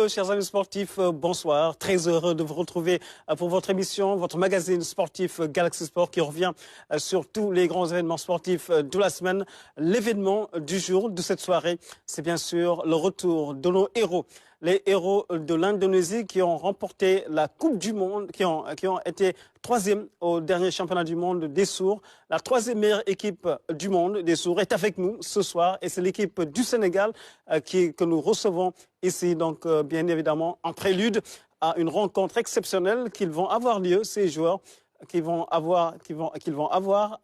Hello, chers amis sportifs, bonsoir. Très heureux de vous retrouver pour votre émission, votre magazine sportif Galaxy Sport qui revient sur tous les grands événements sportifs de la semaine. L'événement du jour, de cette soirée, c'est bien sûr le retour de nos héros. Les héros de l'Indonésie qui ont remporté la Coupe du Monde, qui ont été troisième au dernier championnat du monde des sourds. La troisième meilleure équipe du monde des sourds est avec nous ce soir et c'est l'équipe du Sénégal que nous recevons ici. Donc, bien évidemment, en prélude à une rencontre exceptionnelle qu'ils vont avoir lieu, ces joueurs qu'ils vont avoir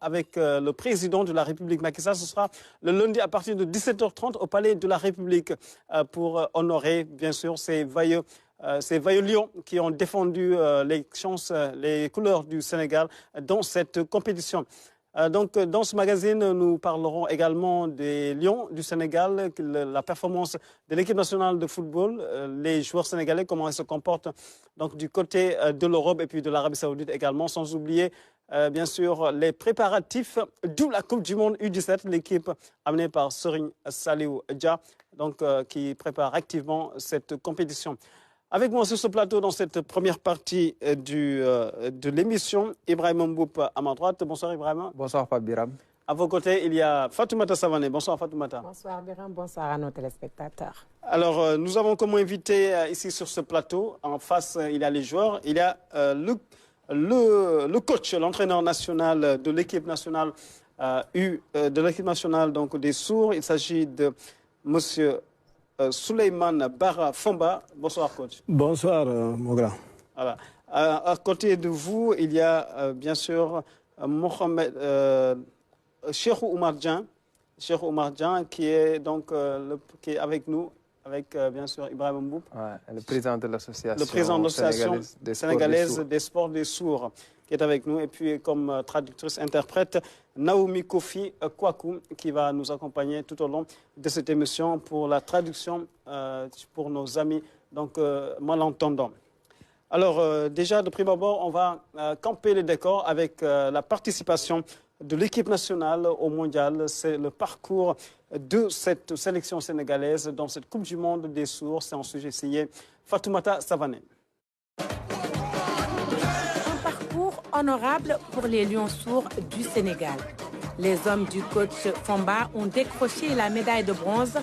avec le président de la République, Macky Sall. Ce sera le lundi à partir de 17h30 au Palais de la République pour honorer, bien sûr, ces vailleux lions qui ont défendu les couleurs du Sénégal dans cette compétition. Donc, dans ce magazine, nous parlerons également des Lions du Sénégal, la performance de l'équipe nationale de football, les joueurs sénégalais, comment ils se comportent donc, du côté de l'Europe et puis de l'Arabie Saoudite également, sans oublier, bien sûr, les préparatifs de la Coupe du Monde U17, l'équipe amenée par Serigne Saliou Dia, donc, qui prépare activement cette compétition. Avec moi sur ce plateau, dans cette première partie de l'émission, Ibrahim Mboup à ma droite. Bonsoir Ibrahim. Bonsoir Pape Biram. À vos côtés, il y a Fatoumata Savané. Bonsoir Fatoumata. Bonsoir Biram, bonsoir à nos téléspectateurs. Alors, nous avons comme invité ici sur ce plateau, en face, il y a les joueurs, il y a le coach, l'entraîneur national de l'équipe nationale donc, des sourds. Il s'agit de monsieur Souleymane Bara Fomba. Bonsoir, coach. Bonsoir, mon grand. Voilà. À côté de vous, il y a bien sûr Cheikh Oumar Dian, qui est donc qui est avec nous, avec bien sûr Ibrahim Mboup. Ouais, le président de l'association sénégalaise des sports des sourds, qui est avec nous. Et puis, comme traductrice-interprète, Naomi Kofi Kwaku, qui va nous accompagner tout au long de cette émission pour la traduction pour nos amis donc, malentendants. Alors, déjà, de prime abord, on va camper le décor avec la participation de l'équipe nationale au mondial. C'est le parcours de cette sélection sénégalaise dans cette Coupe du Monde des sourds. C'est un sujet signé Fatoumata Savané. Honorable pour les Lions sourds du Sénégal. Les hommes du coach Fomba ont décroché la médaille de bronze,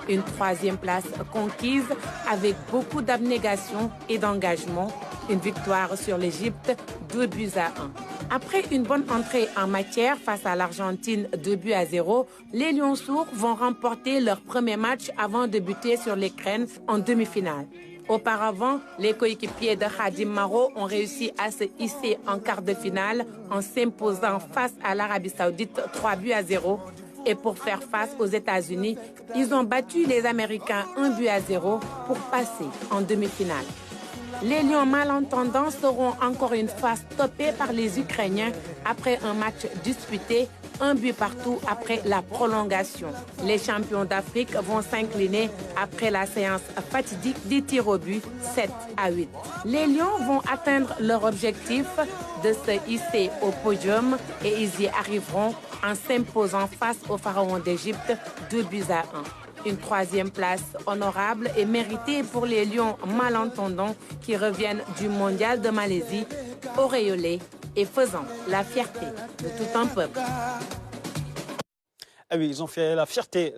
une troisième place conquise avec beaucoup d'abnégation et d'engagement, une victoire sur l'Égypte, 2-1. Après une bonne entrée en matière face à l'Argentine 2-0, les Lions sourds vont remporter leur premier match avant de buter sur l'Ukraine en demi-finale. Auparavant, les coéquipiers de Khadim Maro ont réussi à se hisser en quart de finale en s'imposant face à l'Arabie Saoudite 3-0. Et pour faire face aux États-Unis, ils ont battu les Américains 1-0 pour passer en demi-finale. Les Lions malentendants seront encore une fois stoppés par les Ukrainiens après un match disputé, 1 but partout après la prolongation. Les champions d'Afrique vont s'incliner après la séance fatidique des tirs au but 7-8. Les Lions vont atteindre leur objectif de se hisser au podium et ils y arriveront en s'imposant face aux pharaons d'Égypte 2-1. Une troisième place honorable et méritée pour les Lions malentendants qui reviennent du mondial de Malaisie, auréolés et faisant la fierté de tout un peuple. Ah oui, ils ont fait la fierté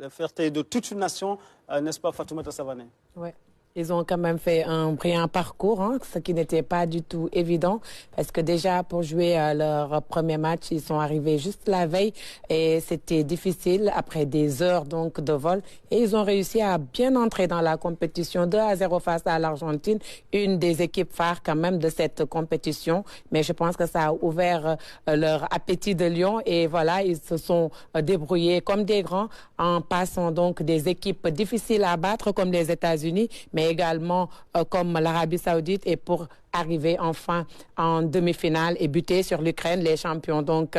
de toute une nation, n'est-ce pas Fatoumata Savané? Oui. Ils ont quand même fait un brillant parcours, hein, ce qui n'était pas du tout évident, parce que déjà pour jouer leur premier match, ils sont arrivés juste la veille et c'était difficile après des heures donc de vol. Et ils ont réussi à bien entrer dans la compétition 2-0 face à l'Argentine, une des équipes phares quand même de cette compétition. Mais je pense que ça a ouvert leur appétit de lion et voilà, ils se sont débrouillés comme des grands en passant donc des équipes difficiles à battre comme les États-Unis, mais également comme l'Arabie Saoudite et pour arriver enfin en demi-finale et buter sur l'Ukraine, les champions donc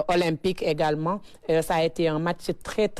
olympiques également. Ça a été un match très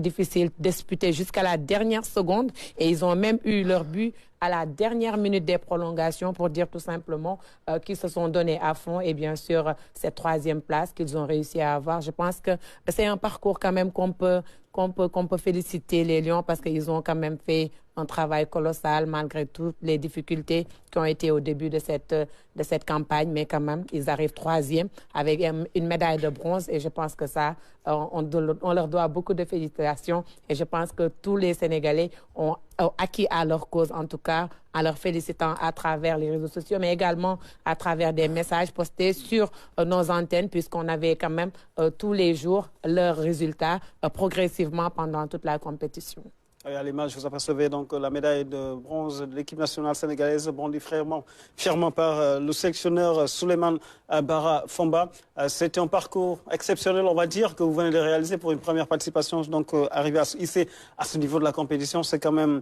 difficile, disputé jusqu'à la dernière seconde et ils ont même eu leur but à la dernière minute des prolongations pour dire tout simplement qu'ils se sont donnés à fond et bien sûr cette troisième place qu'ils ont réussi à avoir. Je pense que c'est un parcours quand même qu'on peut féliciter les Lions parce qu'ils ont quand même fait un travail colossal malgré toutes les difficultés qui ont été au début de cette campagne. Mais quand même, ils arrivent 3e avec une médaille de bronze. Et je pense que ça, on leur doit beaucoup de félicitations. Et je pense que tous les Sénégalais ont acquis à leur cause, en tout cas, en leur félicitant à travers les réseaux sociaux, mais également à travers des messages postés sur nos antennes, puisqu'on avait quand même tous les jours leurs résultats progressivement pendant toute la compétition. À l'image, vous apercevez donc la médaille de bronze de l'équipe nationale sénégalaise, brandie fièrement par le sélectionneur Souleymane Bara Fomba. C'était un parcours exceptionnel, on va dire, que vous venez de réaliser pour une première participation. Donc, arriver ici, à ce niveau de la compétition, c'est quand même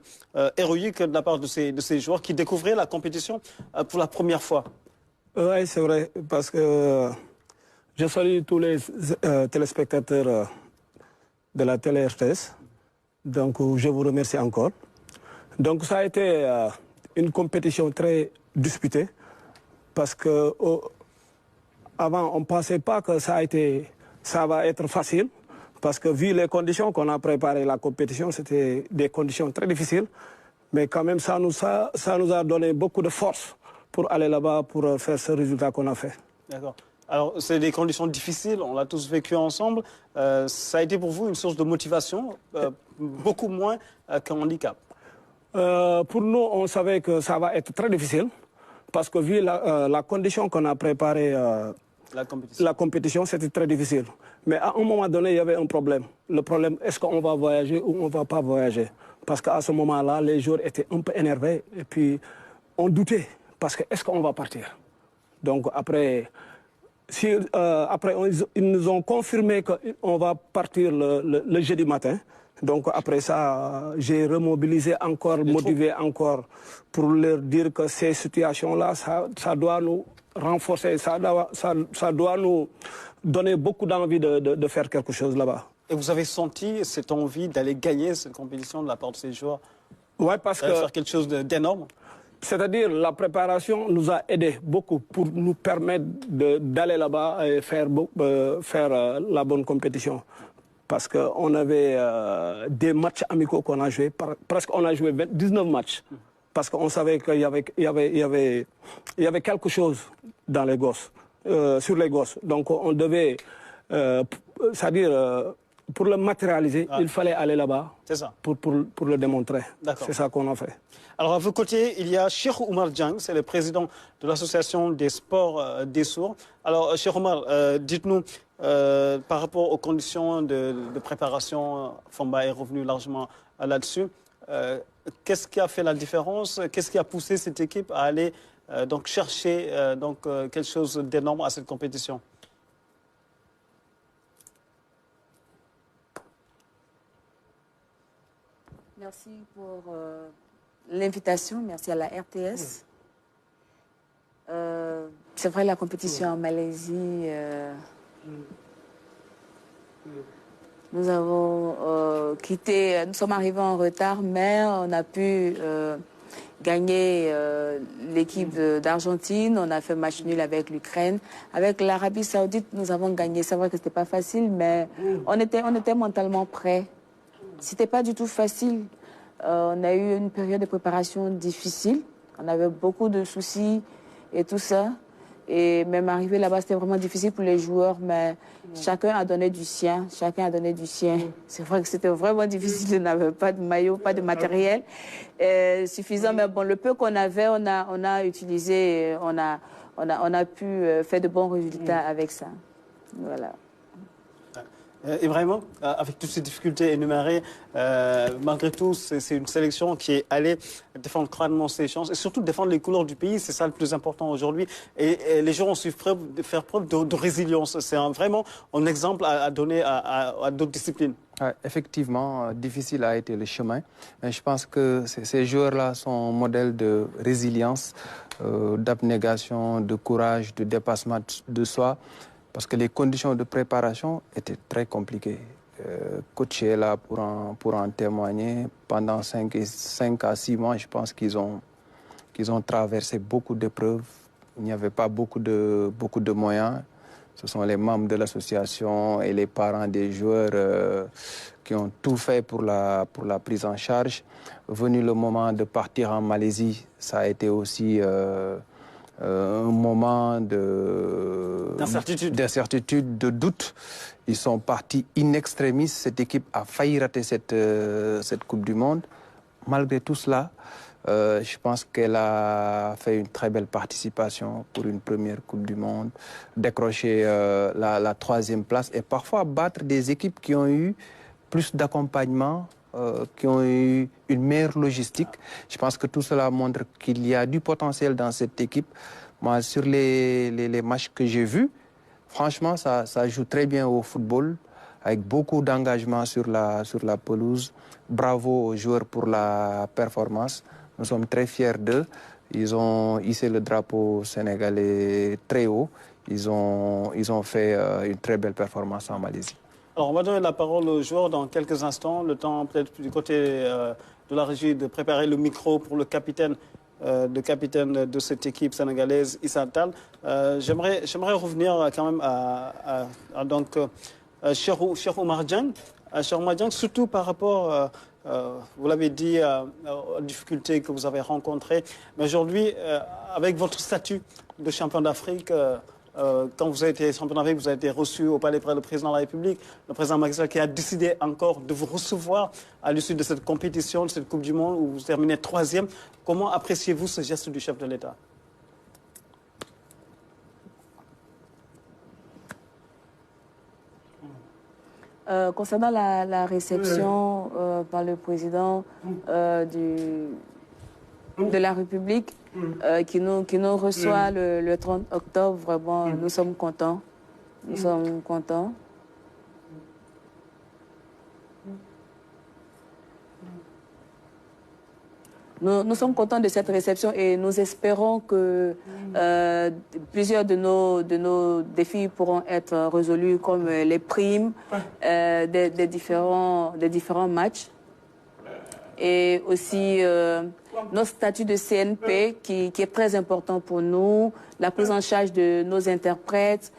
héroïque de la part de ces joueurs qui découvraient la compétition pour la première fois. Oui, c'est vrai, parce que je salue tous les téléspectateurs de la télé RTS. Donc, je vous remercie encore. Donc, ça a été une compétition très disputée parce que avant, on ne pensait pas que ça va être facile parce que vu les conditions qu'on a préparé la compétition, c'était des conditions très difficiles. Mais quand même, ça nous a donné beaucoup de force pour aller là-bas, pour faire ce résultat qu'on a fait. D'accord. Alors, c'est des conditions difficiles, on l'a tous vécu ensemble. Ça a été pour vous une source de motivation, beaucoup moins qu'un handicap? Pour nous, on savait que ça va être très difficile, parce que vu la condition qu'on a préparé la compétition, c'était très difficile. Mais à un moment donné, il y avait un problème. Le problème, est-ce qu'on va voyager ou on ne va pas voyager? Parce qu'à ce moment-là, les joueurs étaient un peu énervés et puis on doutait, parce que est-ce qu'on va partir? Donc après... après, ils nous ont confirmé qu'on va partir le jeudi matin. Donc après ça, j'ai remobilisé encore, motivé encore pour leur dire que ces situations-là, ça doit nous renforcer, ça doit nous donner beaucoup d'envie de faire quelque chose là-bas. Et vous avez senti cette envie d'aller gagner cette compétition de la part de ces joueurs? Oui, parce que... faire quelque chose d'énorme? C'est-à-dire la préparation nous a aidés beaucoup pour nous permettre d'aller là-bas et faire la bonne compétition. Parce qu'on avait des matchs amicaux qu'on a joués, presque on a joué 19 matchs. Parce qu'on savait qu'il y avait quelque chose dans les gosses, sur les gosses. Donc on devait, c'est-à-dire pour le matérialiser, il fallait aller là-bas pour le démontrer. C'est ça qu'on a fait. Alors, à vos côtés, il y a Cheikh Oumar Dieng, c'est le président de l'Association des sports des sourds. Alors, Cheikh Oumar, dites-nous, par rapport aux conditions de préparation, Fomba est revenu largement là-dessus. Qu'est-ce qui a fait la différence? Qu'est-ce qui a poussé cette équipe à aller donc chercher quelque chose d'énorme à cette compétition? Merci pour l'invitation, merci à la RTS. C'est vrai, la compétition en Malaisie, nous avons quitté, nous sommes arrivés en retard, mais on a pu gagner l'équipe d'Argentine, on a fait match nul avec l'Ukraine. Avec l'Arabie Saoudite, nous avons gagné. C'est vrai que ce n'était pas facile, mais on était mentalement prêts. C'était pas du tout facile. On a eu une période de préparation difficile. On avait beaucoup de soucis et tout ça. Et même arriver là-bas, c'était vraiment difficile pour les joueurs, mais chacun a donné du sien. Chacun a donné du sien. C'est vrai que c'était vraiment difficile. On n'avait pas de maillot, pas de matériel suffisant. Mais bon, le peu qu'on avait, on a utilisé, on a pu faire de bons résultats avec ça. Voilà. Et vraiment, avec toutes ces difficultés énumérées, malgré tout, c'est une sélection qui est allée défendre crânement ses chances et surtout défendre les couleurs du pays. C'est ça le plus important aujourd'hui. Et les joueurs ont su faire preuve de résilience. C'est vraiment un exemple à donner à d'autres disciplines. Effectivement, difficile a été le chemin. Mais je pense que ces joueurs-là sont modèles de résilience, d'abnégation, de courage, de dépassement de soi. Parce que les conditions de préparation étaient très compliquées. Coach est là pour en témoigner. Pendant 5 à 6 mois, je pense qu'ils ont traversé beaucoup d'épreuves. Il n'y avait pas beaucoup de moyens. Ce sont les membres de l'association et les parents des joueurs qui ont tout fait pour la prise en charge. Venu le moment de partir en Malaisie, ça a été aussi un moment d'incertitude, de doute. Ils sont partis in extremis. Cette équipe a failli rater cette Coupe du Monde. Malgré tout cela, je pense qu'elle a fait une très belle participation pour une première Coupe du Monde, décrocher la 3e place et parfois battre des équipes qui ont eu plus d'accompagnement, qui ont eu une meilleure logistique. Je pense que tout cela montre qu'il y a du potentiel dans cette équipe. Moi, sur les matchs que j'ai vus, franchement, ça joue très bien au football, avec beaucoup d'engagement sur la pelouse. Bravo aux joueurs pour la performance. Nous sommes très fiers d'eux. Ils ont hissé le drapeau sénégalais très haut. Ils ont fait une très belle performance en Malaisie. Alors, on va donner la parole aux joueurs dans quelques instants. Le temps peut-être du côté de la régie de préparer le micro pour le capitaine de cette équipe sénégalaise, Issa Tall. J'aimerais revenir quand même à Cheikh Oumar Diagne. Cheikh Oumar Diagne, surtout par rapport, vous l'avez dit, aux difficultés que vous avez rencontrées. Mais aujourd'hui, avec votre statut de champion d'Afrique, quand vous avez été champion d'Afrique, vous avez été reçu au palais près le président de la République, le président Macky Sall qui a décidé encore de vous recevoir à l'issue de cette compétition, de cette Coupe du Monde où vous terminez 3e. Comment appréciez-vous ce geste du chef de l'État? Concernant la réception par le président de la République qui nous reçoit le 30 octobre, vraiment, nous sommes contents. Nous sommes contents. Nous sommes contents de cette réception et nous espérons que plusieurs de nos défis pourront être résolus, comme les primes des différents matchs et aussi notre statut de CNP qui est très important pour nous, la prise en charge de nos interprètes,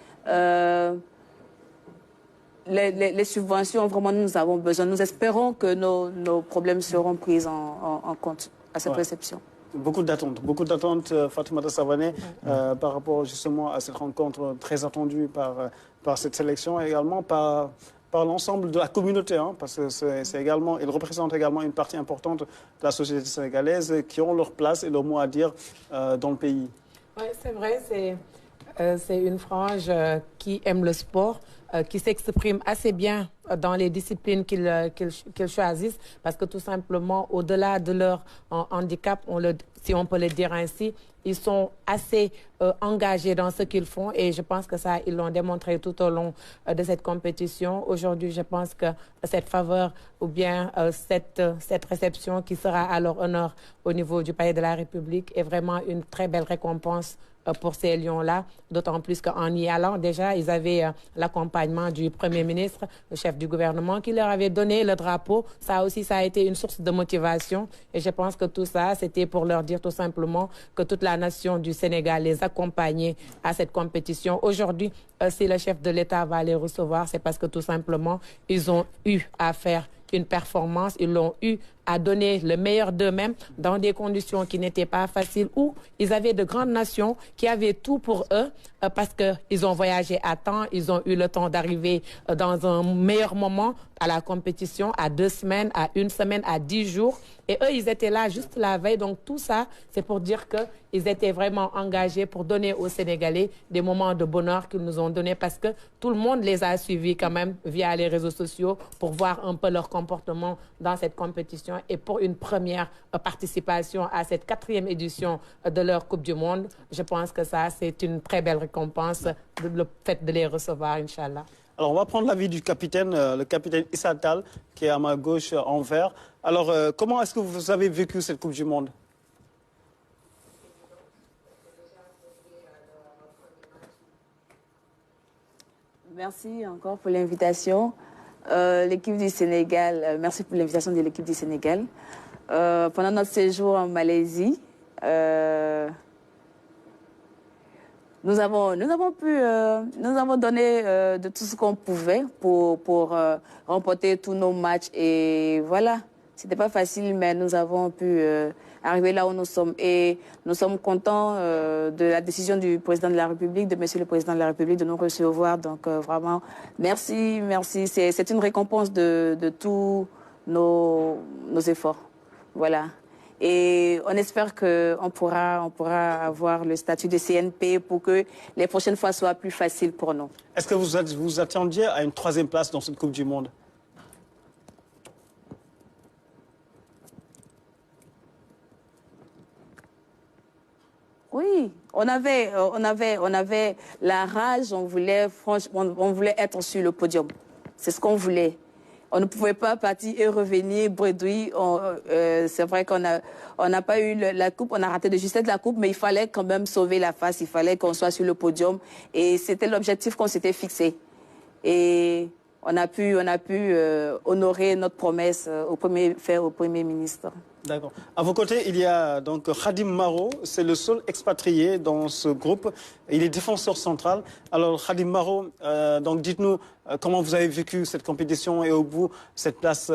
les subventions, vraiment nous avons besoin. Nous espérons que nos problèmes seront pris en compte à cette réception. Beaucoup d'attentes, Fatoumata Savané, par rapport justement à cette rencontre très attendue par cette sélection et également par l'ensemble de la communauté, hein, parce que il représente également une partie importante de la société sénégalaise qui ont leur place et leur mot à dire dans le pays. Oui, c'est vrai, c'est une frange qui aime le sport, qui s'exprime assez bien dans les disciplines qu'ils choisissent, parce que tout simplement, au-delà de leur handicap, si on peut le dire ainsi, ils sont assez engagés dans ce qu'ils font et je pense que ça, ils l'ont démontré tout au long de cette compétition. Aujourd'hui, je pense que cette faveur ou bien cette réception qui sera à leur honneur au niveau du Palais de la République est vraiment une très belle récompense pour ces lions-là, d'autant plus qu'en y allant, déjà, ils avaient l'accompagnement du Premier ministre, le chef du gouvernement, qui leur avait donné le drapeau. Ça aussi, ça a été une source de motivation. Et je pense que tout ça, c'était pour leur dire tout simplement que toute la nation du Sénégal les accompagnait à cette compétition. Aujourd'hui, si le chef de l'État va les recevoir, c'est parce que tout simplement, ils ont eu à faire une performance, ils l'ont eu à donner le meilleur d'eux-mêmes dans des conditions qui n'étaient pas faciles, où ils avaient de grandes nations qui avaient tout pour eux parce qu'ils ont voyagé à temps, ils ont eu le temps d'arriver dans un meilleur moment à la compétition, à 2 semaines, à 1 semaine, à 10 jours. Et eux, ils étaient là juste la veille. Donc tout ça, c'est pour dire qu'ils étaient vraiment engagés pour donner aux Sénégalais des moments de bonheur qu'ils nous ont donnés, parce que tout le monde les a suivis quand même via les réseaux sociaux pour voir un peu leur comportement dans cette compétition. Et pour une première participation à cette 4e édition de leur Coupe du Monde, je pense que ça, c'est une très belle récompense, le fait de les recevoir, Inch'Allah. Alors, on va prendre l'avis du capitaine, le capitaine Issa Tall, qui est à ma gauche en vert. Alors, comment est-ce que vous avez vécu cette Coupe du Monde? Merci encore pour l'invitation. L'équipe du Sénégal, merci pour l'invitation de l'équipe du Sénégal. Pendant notre séjour en Malaisie, nous avons donné de tout ce qu'on pouvait pour remporter tous nos matchs. Et voilà, c'était pas facile, mais nous avons pu arriver là où nous sommes. Et nous sommes contents de la décision du président de la République, de monsieur le président de la République, de nous recevoir. Donc vraiment, merci, merci. C'est une récompense de tous nos efforts. Voilà. Et on espère qu'on pourra avoir le statut de CNP pour que les prochaines fois soient plus faciles pour nous. Est-ce que vous attendiez à une 3e place dans cette Coupe du Monde? Oui, on avait la rage, on voulait être sur le podium. C'est ce qu'on voulait. On ne pouvait pas partir et revenir bredouille. C'est vrai qu'on n'a pas eu la coupe, on a raté de justesse la coupe, mais il fallait quand même sauver la face, il fallait qu'on soit sur le podium. Et c'était l'objectif qu'on s'était fixé. Et on a pu honorer notre promesse au Premier ministre. D'accord. À vos côtés, il y a donc Khadim Maro, c'est le seul expatrié dans ce groupe. Il est défenseur central. Alors Khadim Maro, donc dites-nous comment vous avez vécu cette compétition et au bout cette place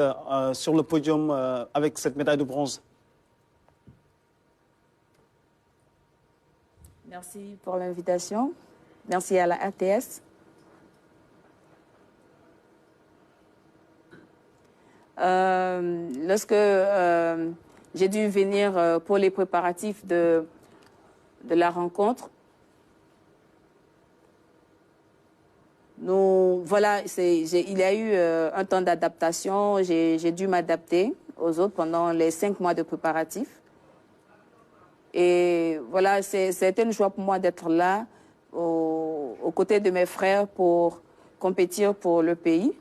sur le podium avec cette médaille de bronze. Merci pour l'invitation. Merci à la RTS. Lorsque j'ai dû venir pour les préparatifs de la rencontre, voilà, il y a eu un temps d'adaptation. J'ai dû m'adapter aux autres pendant les 5 mois de préparatifs. Et voilà, c'était une joie pour moi d'être là, aux côtés de mes frères pour compétir pour le pays.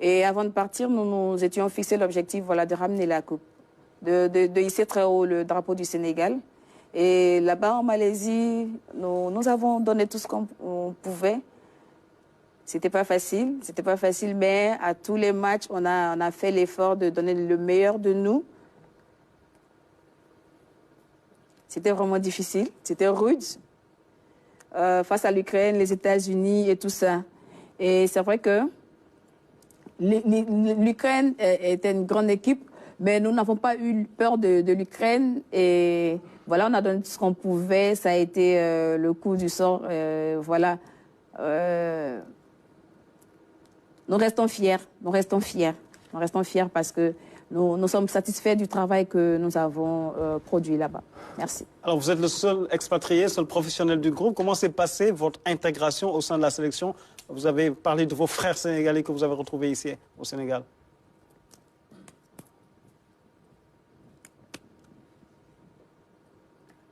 Et avant de partir, nous étions fixés l'objectif de ramener la coupe, de hisser très haut le drapeau du Sénégal. Et là-bas, en Malaisie, nous avons donné tout ce qu'on pouvait. C'était pas facile, mais à tous les matchs, on a fait l'effort de donner le meilleur de nous. C'était vraiment difficile, c'était rude. Face à l'Ukraine, les États-Unis et tout ça. Et c'est vrai que l'Ukraine était une grande équipe, mais nous n'avons pas eu peur de l'Ukraine. Et voilà, on a donné tout ce qu'on pouvait. Ça a été le coup du sort. Voilà. Nous restons fiers. Nous restons fiers parce que nous sommes satisfaits du travail que nous avons produit là-bas. Merci. Alors, vous êtes le seul expatrié, seul professionnel du groupe. Comment s'est passée votre intégration au sein de la sélection? Vous avez parlé de vos frères sénégalais que vous avez retrouvés ici, au Sénégal.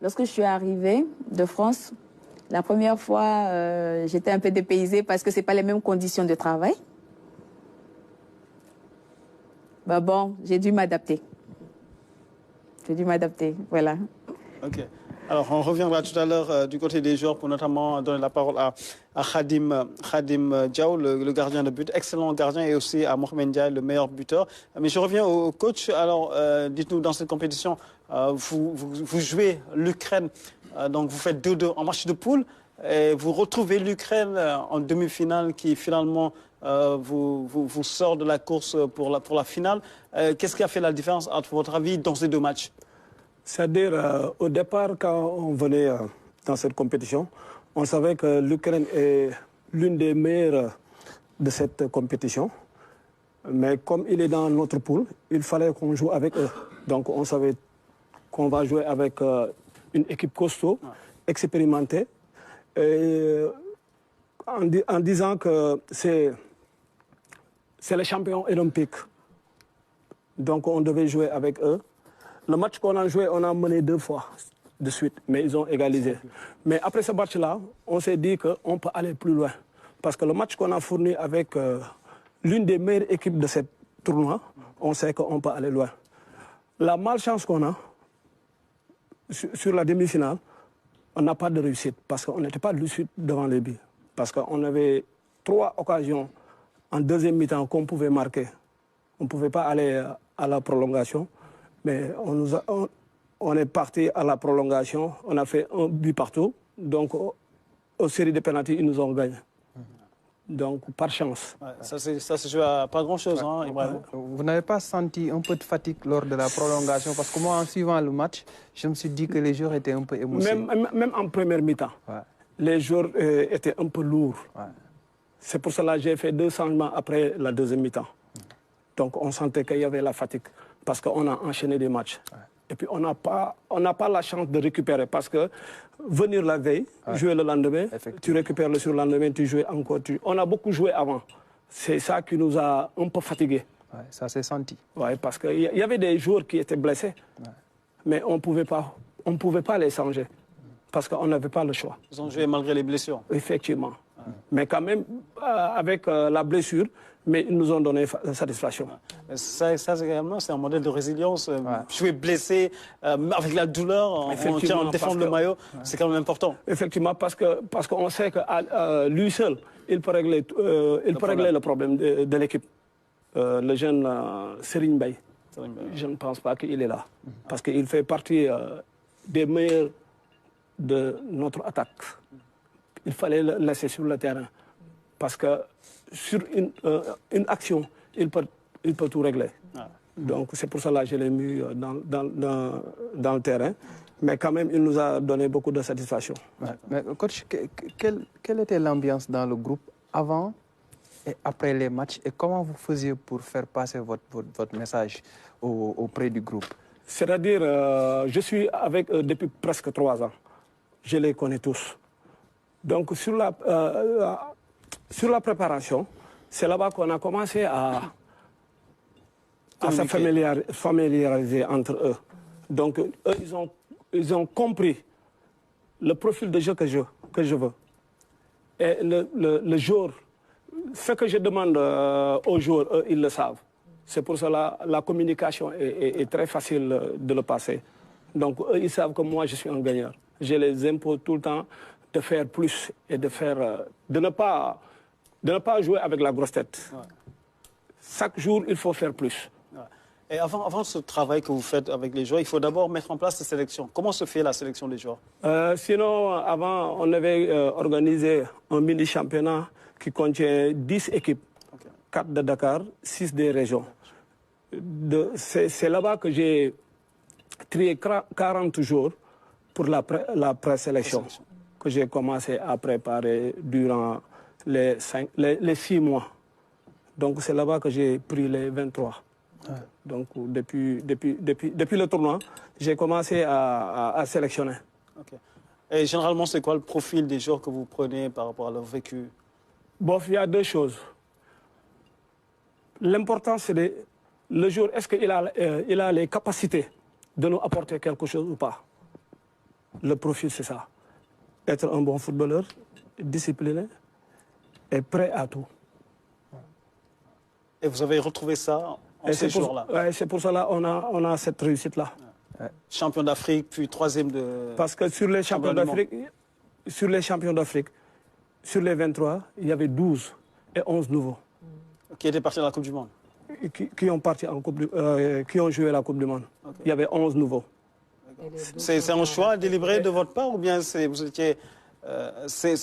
Lorsque je suis arrivée de France, la première fois, j'étais un peu dépaysée parce que ce n'est pas les mêmes conditions de travail. Bah bon, j'ai dû m'adapter. Voilà. OK. Alors, on reviendra tout à l'heure du côté des joueurs pour notamment donner la parole à Khadim Diaw, le gardien de but, excellent gardien, et aussi à Mohamed Ndiaye, le meilleur buteur. Mais je reviens au coach. Alors, dites-nous, dans cette compétition, vous jouez l'Ukraine, donc vous faites 2-2 en match de poule, et vous retrouvez l'Ukraine en demi-finale qui finalement vous sort de la course pour la finale. Qu'est-ce qui a fait la différence, à votre avis, dans ces 2 matchs? C'est-à-dire, au départ, quand on venait dans cette compétition, on savait que l'Ukraine est l'une des meilleures de cette compétition. Mais comme il est dans notre poule, il fallait qu'on joue avec eux. Donc on savait qu'on va jouer avec une équipe costaud, expérimentée. Et en disant que c'est les champions olympiques. Donc on devait jouer avec eux. Le match qu'on a joué, on a mené 2 fois de suite, mais ils ont égalisé. Mais après ce match-là, on s'est dit qu'on peut aller plus loin. Parce que le match qu'on a fourni avec l'une des meilleures équipes de ce tournoi, on sait qu'on peut aller loin. La malchance qu'on a sur la demi-finale, on n'a pas de réussite parce qu'on n'était pas lucide devant les buts. Parce qu'on avait 3 occasions en deuxième mi-temps qu'on pouvait marquer. On ne pouvait pas aller à la prolongation. Mais on est parti à la prolongation, on a fait un but partout. Donc, aux séries de pénaltys, ils nous ont gagné. Donc, par chance. Ouais, ça se joue à pas grand-chose, hein, Ibrahim. Vous n'avez pas senti un peu de fatigue lors de la prolongation? Parce que moi, en suivant le match, je me suis dit que les joueurs étaient un peu émotionnés. Même en première mi-temps, les joueurs étaient un peu lourds. C'est pour cela que j'ai fait 2 changements après la deuxième mi-temps. Donc, on sentait qu'il y avait la fatigue parce qu'on a enchaîné des matchs. Et puis, on n'a pas la chance de récupérer parce que venir la veille, jouer le lendemain, tu récupères le surlendemain, tu joues encore. On a beaucoup joué avant. C'est ça qui nous a un peu fatigués. Ça s'est senti. Oui, parce qu'il y avait des joueurs qui étaient blessés, mais on ne pouvait pas les changer parce qu'on n'avait pas le choix. Ils ont joué malgré les blessures. Effectivement. Mais quand même, avec la blessure, mais ils nous ont donné satisfaction. Ça également, c'est un modèle de résilience. Jouer blessé, avec la douleur, on tient à défendre le maillot, c'est quand même important. Effectivement, parce qu'on sait que lui seul, il peut régler le problème de l'équipe. Le jeune Serigne Mbaye, je ne pense pas qu'il est là. Parce qu'il fait partie des meilleurs de notre attaque. Il fallait le laisser sur le terrain. Parce que sur une action, il peut tout régler. Donc c'est pour cela que je l'ai mis dans le terrain. Mais quand même, il nous a donné beaucoup de satisfaction. Mais coach, quelle était l'ambiance dans le groupe avant et après les matchs? Et comment vous faisiez pour faire passer votre message auprès du groupe? C'est-à-dire, je suis avec eux depuis presque 3 ans. Je les connais tous. Donc sur la préparation, c'est là-bas qu'on a commencé à se familiariser entre eux. Donc eux, ils ont compris le profil de jeu que je veux. Et le jour, ce que je demande aux joueurs, eux, ils le savent. C'est pour cela que la communication est très facile de le passer. Donc eux, ils savent que moi, je suis un gagnant. Je les impose tout le temps de faire plus et de ne pas jouer avec la grosse tête. Chaque jour, il faut faire plus. Et avant ce travail que vous faites avec les joueurs, il faut d'abord mettre en place la sélection. Comment se fait la sélection des joueurs? Sinon, avant, on avait organisé un mini-championnat qui contient 10 équipes. 4 de Dakar, 6 des régions. C'est là-bas que j'ai trié 40 jours pour la présélection que j'ai commencé à préparer durant les 6 mois. Donc c'est là-bas que j'ai pris les 23. Donc depuis le tournoi, j'ai commencé à sélectionner. Et généralement, c'est quoi le profil des joueurs que vous prenez par rapport à leur vécu? Bon, il y a 2 choses. L'important, c'est le joueur, est-ce qu'il a les capacités de nous apporter quelque chose ou pas? Le profil, c'est ça. Être un bon footballeur, discipliné et prêt à tout. Et vous avez retrouvé ça en ces jours-là? Oui, c'est pour cela qu'on a cette réussite-là. Champion d'Afrique, puis 3e de... Parce que sur les champions d'Afrique, sur les 23, il y avait 12 et 11 nouveaux. Qui étaient partis à la Coupe du Monde? Qui ont joué la Coupe du Monde. Il y avait 11 nouveaux. C'est un choix délibéré de votre part ou bien c'est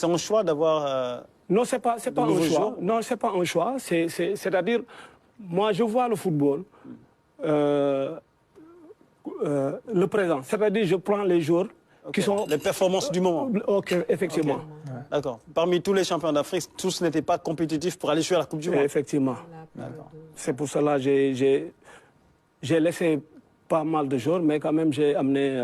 un choix d'avoir... Non, c'est pas un choix. Non, c'est pas un choix. C'est-à-dire, moi, je vois le football, le présent. C'est-à-dire, je prends les joueurs qui sont... Les performances du moment. Ok, effectivement. D'accord. Parmi tous les champions d'Afrique, tous n'étaient pas compétitifs pour aller jouer à la Coupe du Monde. Effectivement. C'est pour cela que j'ai laissé pas mal de joueurs, mais quand même, j'ai amené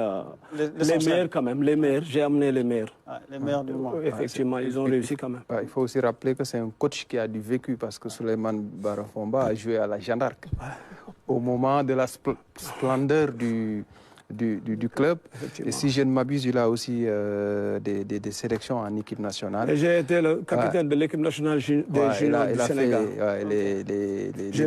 les meilleurs quand même. Les meilleurs, j'ai amené les meilleurs. Les meilleurs du monde. Effectivement, ils ont réussi quand même. Il faut aussi rappeler que c'est un coach qui a du vécu parce que Souleymane Bara Fomba a joué à la Jeanne d'Arc. Au moment de la splendeur du club. Et si je ne m'abuse, il a aussi des sélections en équipe nationale. J'ai été le capitaine de l'équipe nationale des juniors du Sénégal. Les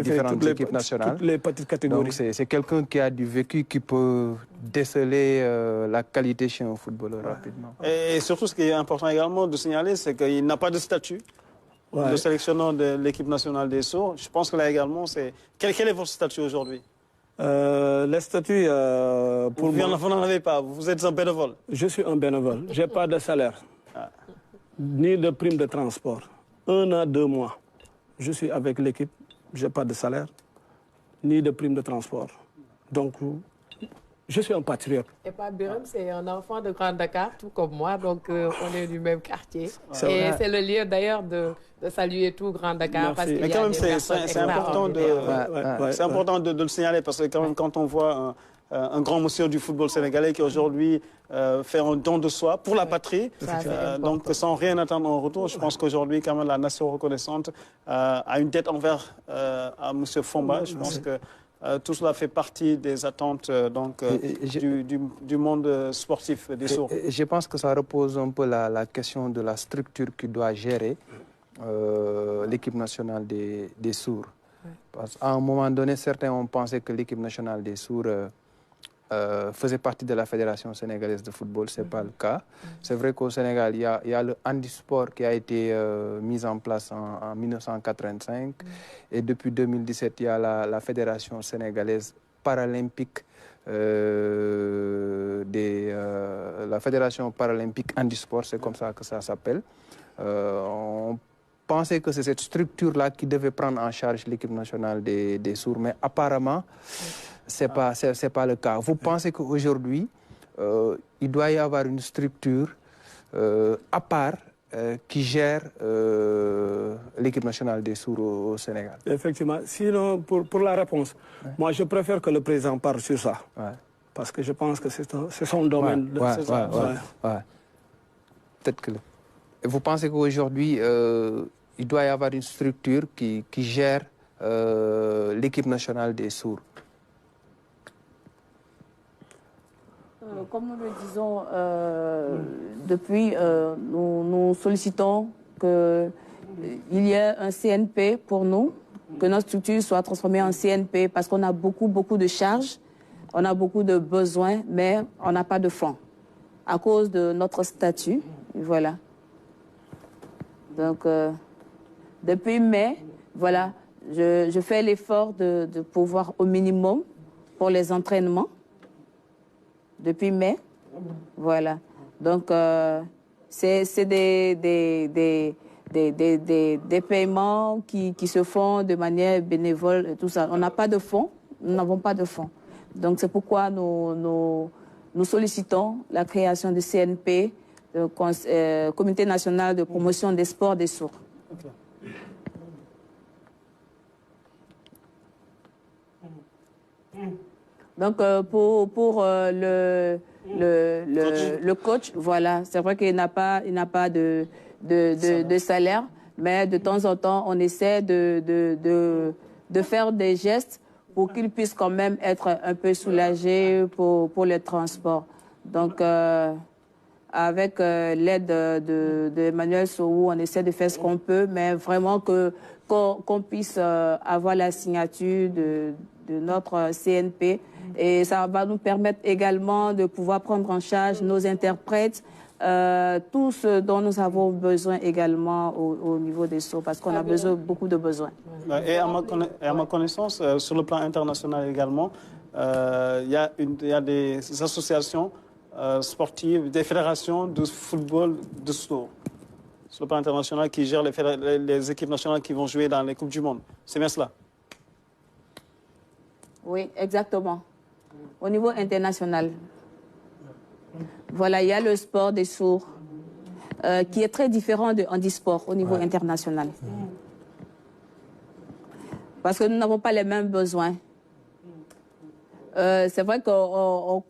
différentes équipes nationales. Toutes les petites catégories. Donc c'est quelqu'un qui a du vécu, qui peut déceler la qualité chez un footballeur rapidement. Et surtout, ce qui est important également de signaler, c'est qu'il n'a pas de statut de sélectionneur de l'équipe nationale des Sourds. Je pense que là également, quel est votre statut aujourd'hui? Les statuts, pour moi... Vous n'en avez pas, vous êtes un bénévole. Je suis un bénévole, je n'ai pas de salaire, ni de prime de transport. 1 à 2 mois, je suis avec l'équipe, je n'ai pas de salaire, ni de prime de transport. Donc, je suis un patriote. Et pas Birame, c'est un enfant de Grand Dakar, tout comme moi, donc on est du même quartier. Et c'est le lieu d'ailleurs de saluer tout Grand Dakar. Parce Mais quand même, c'est important, important de le signaler, parce que quand même, quand on voit un grand monsieur du football sénégalais qui aujourd'hui fait un don de soi pour la patrie, donc sans rien attendre en retour, je pense qu'aujourd'hui, quand même, la nation reconnaissante a une dette envers à M. Fomba. Je pense que tout cela fait partie des attentes du monde sportif des sourds. Je pense que ça repose un peu la question de la structure qui doit gérer l'équipe nationale des sourds. Parce qu'à un moment donné, certains ont pensé que l'équipe nationale des sourds faisait partie de la Fédération sénégalaise de football. Ce n'est pas le cas. C'est vrai qu'au Sénégal, il y a le handisport qui a été mis en place en 1985. Et depuis 2017, il y a la Fédération sénégalaise paralympique, la Fédération paralympique handisport, c'est comme ça que ça s'appelle. On pensait que c'est cette structure-là qui devait prendre en charge l'équipe nationale des sourds, mais apparemment, ce n'est pas le cas. Vous pensez qu'aujourd'hui, il doit y avoir une structure à part qui gère l'équipe nationale des sourds au Sénégal? Effectivement. Sinon, pour la réponse, moi, je préfère que le président parle sur ça. Parce que je pense que c'est son domaine. Peut-être que... Vous pensez qu'aujourd'hui, il doit y avoir une structure qui gère l'équipe nationale des sourds? Comme nous le disons depuis, nous sollicitons qu'il y ait un CNP pour nous, que notre structure soit transformée en CNP parce qu'on a beaucoup de charges, on a beaucoup de besoins, mais on n'a pas de fonds à cause de notre statut. Voilà. Donc, depuis mai, voilà, je fais l'effort de pouvoir au minimum pour les entraînements. Depuis mai, voilà. Donc, c'est des paiements qui se font de manière bénévole et tout ça. On n'a pas de fonds, nous n'avons pas de fonds. Donc, c'est pourquoi nous sollicitons la création de CNP, le Comité national de promotion des sports des sourds. Okay. Donc, pour le coach, voilà, c'est vrai qu'il n'a pas de salaire, mais de temps en temps, on essaie de faire des gestes pour qu'il puisse quand même être un peu soulagé pour le transport. Donc, avec l'aide d'Emmanuel Sow, on essaie de faire ce qu'on peut, mais vraiment qu'on puisse avoir la signature de notre CNP. Et ça va nous permettre également de pouvoir prendre en charge nos interprètes, tout ce dont nous avons besoin également au niveau des sourds, parce qu'on a beaucoup de besoins. Et à ma connaissance, sur le plan international également, il y a des associations sportives, des fédérations de football de sourds sur le plan international qui gèrent les équipes nationales qui vont jouer dans les Coupes du Monde. C'est bien cela? Oui, exactement. Au niveau international. Voilà, il y a le sport des sourds qui est très différent de handisport au niveau international. Parce que nous n'avons pas les mêmes besoins. C'est vrai qu'on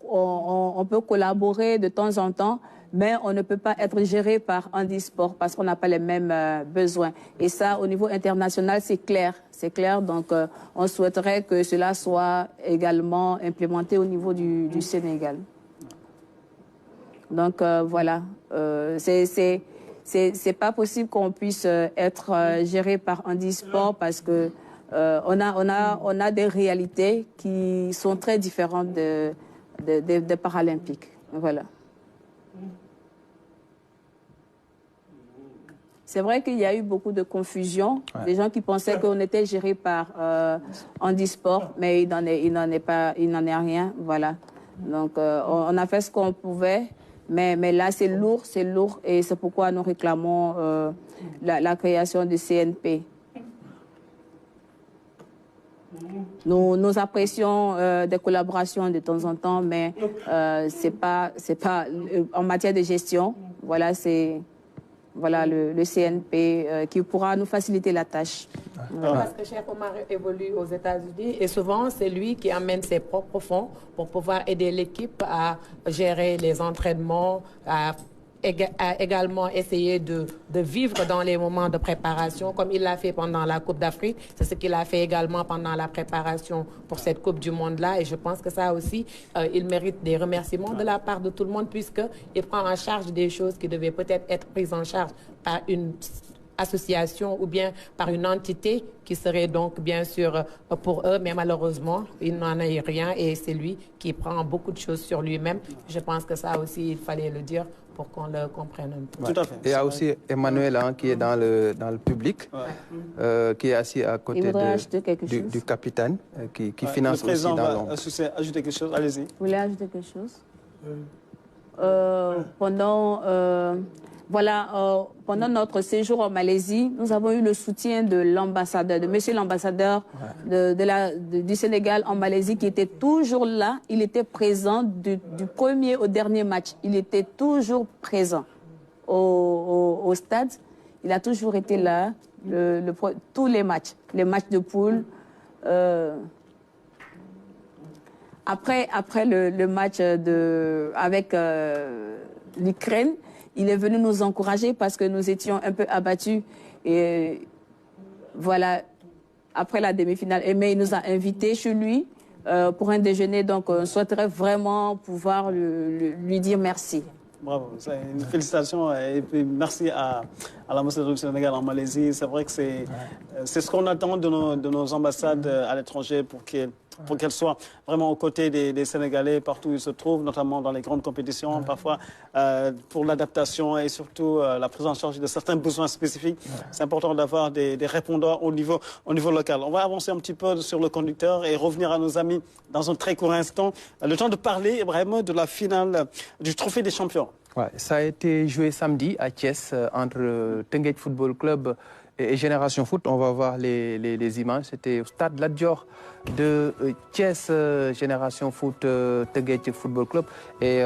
peut collaborer de temps en temps, mais on ne peut pas être géré par handisport parce qu'on n'a pas les mêmes besoins. Et ça, au niveau international, c'est clair. C'est clair, donc on souhaiterait que cela soit également implémenté au niveau du Sénégal. Donc voilà, c'est pas possible qu'on puisse être géré par handisport parce que on a des réalités qui sont très différentes des Paralympiques. Voilà. C'est vrai qu'il y a eu beaucoup de confusion. Des gens qui pensaient qu'on était géré par Handisport, mais il n'en est rien. Voilà. Donc, on a fait ce qu'on pouvait, mais là, c'est lourd, et c'est pourquoi nous réclamons la création du CNP. Nous apprécions des collaborations de temps en temps, mais c'est pas en matière de gestion. Voilà, c'est le CNP qui pourra nous faciliter la tâche. Parce que Cheikh Omar évolue aux États-Unis et souvent c'est lui qui amène ses propres fonds pour pouvoir aider l'équipe à gérer les entraînements, à également essayer de vivre dans les moments de préparation, comme il l'a fait pendant la Coupe d'Afrique. C'est ce qu'il a fait également pendant la préparation pour cette Coupe du Monde-là. Et je pense que ça aussi, il mérite des remerciements de la part de tout le monde, puisqu'il prend en charge des choses qui devaient peut-être être prises en charge par une association ou bien par une entité qui serait donc bien sûr pour eux, mais malheureusement, il n'en a eu rien et c'est lui qui prend beaucoup de choses sur lui-même. Je pense que ça aussi, il fallait le dire pour qu'on le comprenne un peu. Ouais. Tout à fait. Et il y a aussi Emmanuel qui est dans le public, qui est assis à côté du capitaine, qui finance aussi dans l'ombre. Le président va ajouter quelque chose, allez-y. Vous voulez ajouter quelque chose? Pendant notre séjour en Malaisie, nous avons eu le soutien de l'ambassadeur, de monsieur l'ambassadeur du Sénégal en Malaisie qui était toujours là. Il était présent du premier au dernier match. Il était toujours présent au stade. Il a toujours été là, tous les matchs de poule. Après le match avec l'Ukraine, il est venu nous encourager parce que nous étions un peu abattus. Et voilà, après la demi-finale. Mais il nous a invités chez lui pour un déjeuner. Donc, on souhaiterait vraiment pouvoir lui dire merci. Bravo, c'est une félicitation et puis merci à l'ambassadeur du Sénégal en Malaisie. C'est vrai que c'est ce qu'on attend de nos ambassades à l'étranger pour qu'elles soient vraiment aux côtés des Sénégalais partout où ils se trouvent, notamment dans les grandes compétitions, parfois pour l'adaptation et surtout la prise en charge de certains besoins spécifiques. C'est important d'avoir des répondants au niveau local. On va avancer un petit peu sur le conducteur et revenir à nos amis dans un très court instant. Le temps de parler vraiment de la finale du Trophée des Champions. Ouais, ça a été joué samedi à Thiès entre Teungueth Football Club et Génération Foot. On va voir les images. C'était au stade Lat Dior de Thiès, Génération Foot, Teungueth Football Club. Et